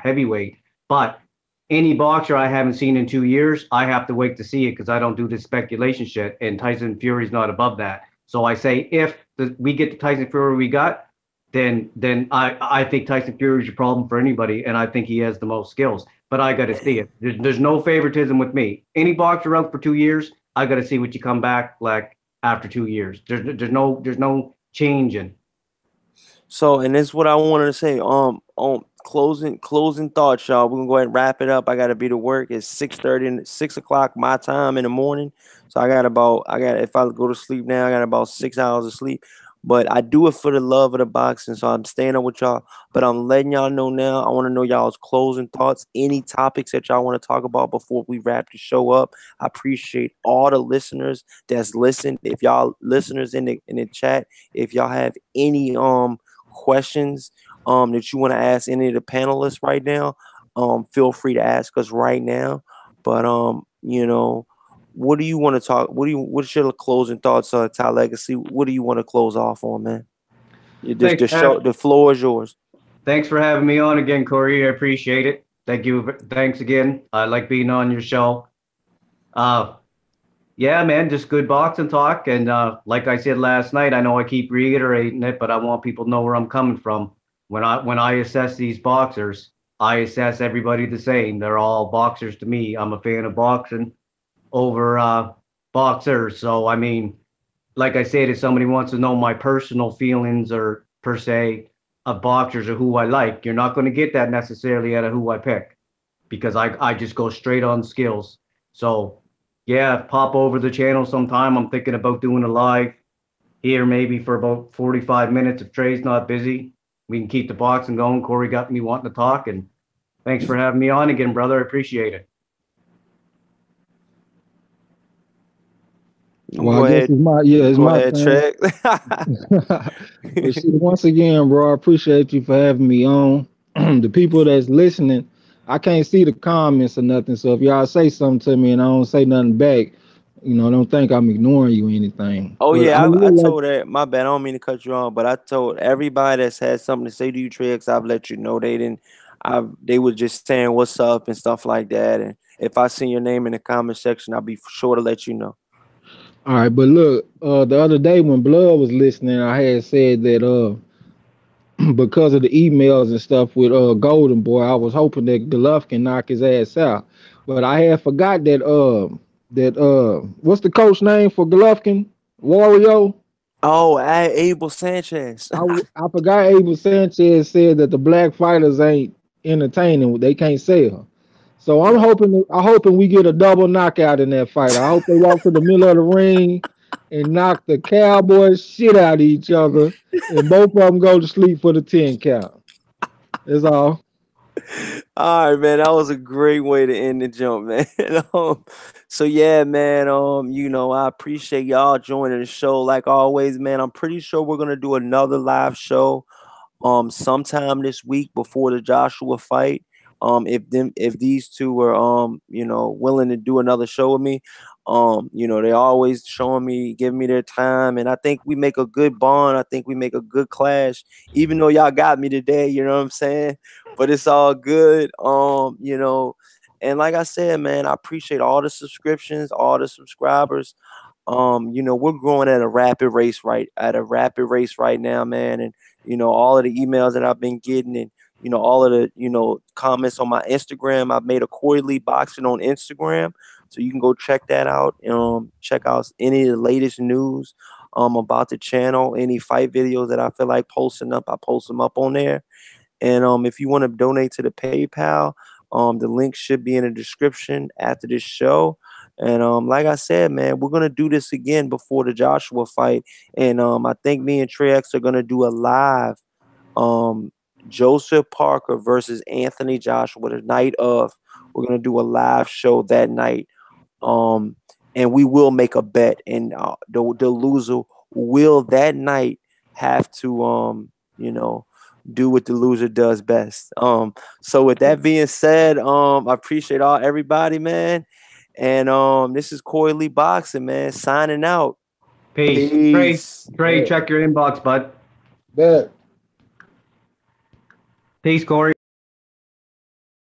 heavyweight, but any boxer I haven't seen in 2 years, I have to wait to see it because I don't do this speculation shit, and Tyson Fury's not above that. So I say if we get the Tyson Fury we got, then I think Tyson Fury is a problem for anybody, and I think he has the most skills. But I got to see it. There's no favoritism with me. Any boxer out for 2 years, I got to see what you come back like after 2 years. There's no changing. So, and this is what I wanted to say. Closing thoughts, y'all. We're gonna go ahead and wrap it up. I gotta be to work. It's 6:30 and 6 o'clock my time in the morning. So if I go to sleep now, I got about 6 hours of sleep. But I do it for the love of the boxing. So I'm staying up with y'all. But I'm letting y'all know now. I want to know y'all's closing thoughts. Any topics that y'all want to talk about before we wrap the show up. I appreciate all the listeners that's listened. If y'all listeners in the chat, if y'all have any questions that you want to ask any of the panelists right now, feel free to ask us right now. But what do you want to talk? What's your closing thoughts on Ty Legacy? What do you want to close off on, man? Thanks, The floor is yours. thanks for having me on again, Corey. I appreciate it. Thank you. Thanks again. I like being on your show. Uh, yeah, man, just good boxing talk. And like I said last night, I know I keep reiterating it, but I want people to know where I'm coming from. When I assess these boxers, I assess everybody the same. They're all boxers to me. I'm a fan of boxing over boxers. So I mean, like I said, if somebody wants to know my personal feelings or per se of boxers or who I like, you're not going to get that necessarily out of who I pick because I just go straight on skills. So yeah, pop over the channel sometime. I'm thinking about doing a live here maybe for about 45 minutes if Trey's not busy. We can keep the boxing going. Corey got me wanting to talk, and thanks for having me on again, brother. I appreciate it. Well, I Go guess ahead. it's Go my ahead, turn. Trey. But shit, once again, bro, I appreciate you for having me on. The people that's listening, I can't see the comments or nothing. So if y'all say something to me and I don't say nothing back, don't think I'm ignoring you or anything. Oh But I yeah, I would like, told that. My bad. I don't mean to cut you off, but I told everybody that's had something to say to you, Trix. I've let you know they didn't. They were just saying what's up and stuff like that. And if I see your name in the comment section, I'll be sure to let you know. all right, but look, the other day when Blood was listening, I had said that because of the emails and stuff with Golden Boy, I was hoping that Golovkin knock his ass out. But I had forgot that what's the coach name for Golovkin? Wario. Oh, Abel Sanchez. I forgot Abel Sanchez said that the black fighters ain't entertaining. They can't sell. So I'm Yeah. hoping we get a double knockout in that fight. I hope they walk to the middle of the ring and knock the Cowboys shit out of each other, and both of them go to sleep for the 10 count. That's all. All right, man. That was a great way to end the jump, man. So yeah, man. I appreciate y'all joining the show. Like always, man. I'm pretty sure we're gonna do another live show sometime this week before the Joshua fight. If these two are willing to do another show with me. They always showing me, giving me their time, and I think we make a good bond. I think we make a good clash, even though y'all got me today, you know what I'm saying? But it's all good. And like I said, man, I appreciate all the subscriptions, all the subscribers. We're growing at a rapid race right now, man. And all of the emails that I've been getting, and all of the comments on my Instagram. I've made a quarterly boxing on Instagram, so you can go check that out. Check out any of the latest news about the channel, any fight videos that I feel like posting up, I post them up on there. And if you want to donate to the PayPal, the link should be in the description after this show. And like I said, man, we're gonna do this again before the Joshua fight. And I think me and Trey X are gonna do a live um Joseph Parker versus Anthony Joshua the night of. We're gonna do a live show that night. Um and we will make a bet, and the loser will that night have to do what the loser does best. So with that being said, I appreciate everybody, man. And this is Corey Lee Boxing, man, signing out. Peace. Peace. Trey, check your inbox, bud. Bet. Peace, Corey.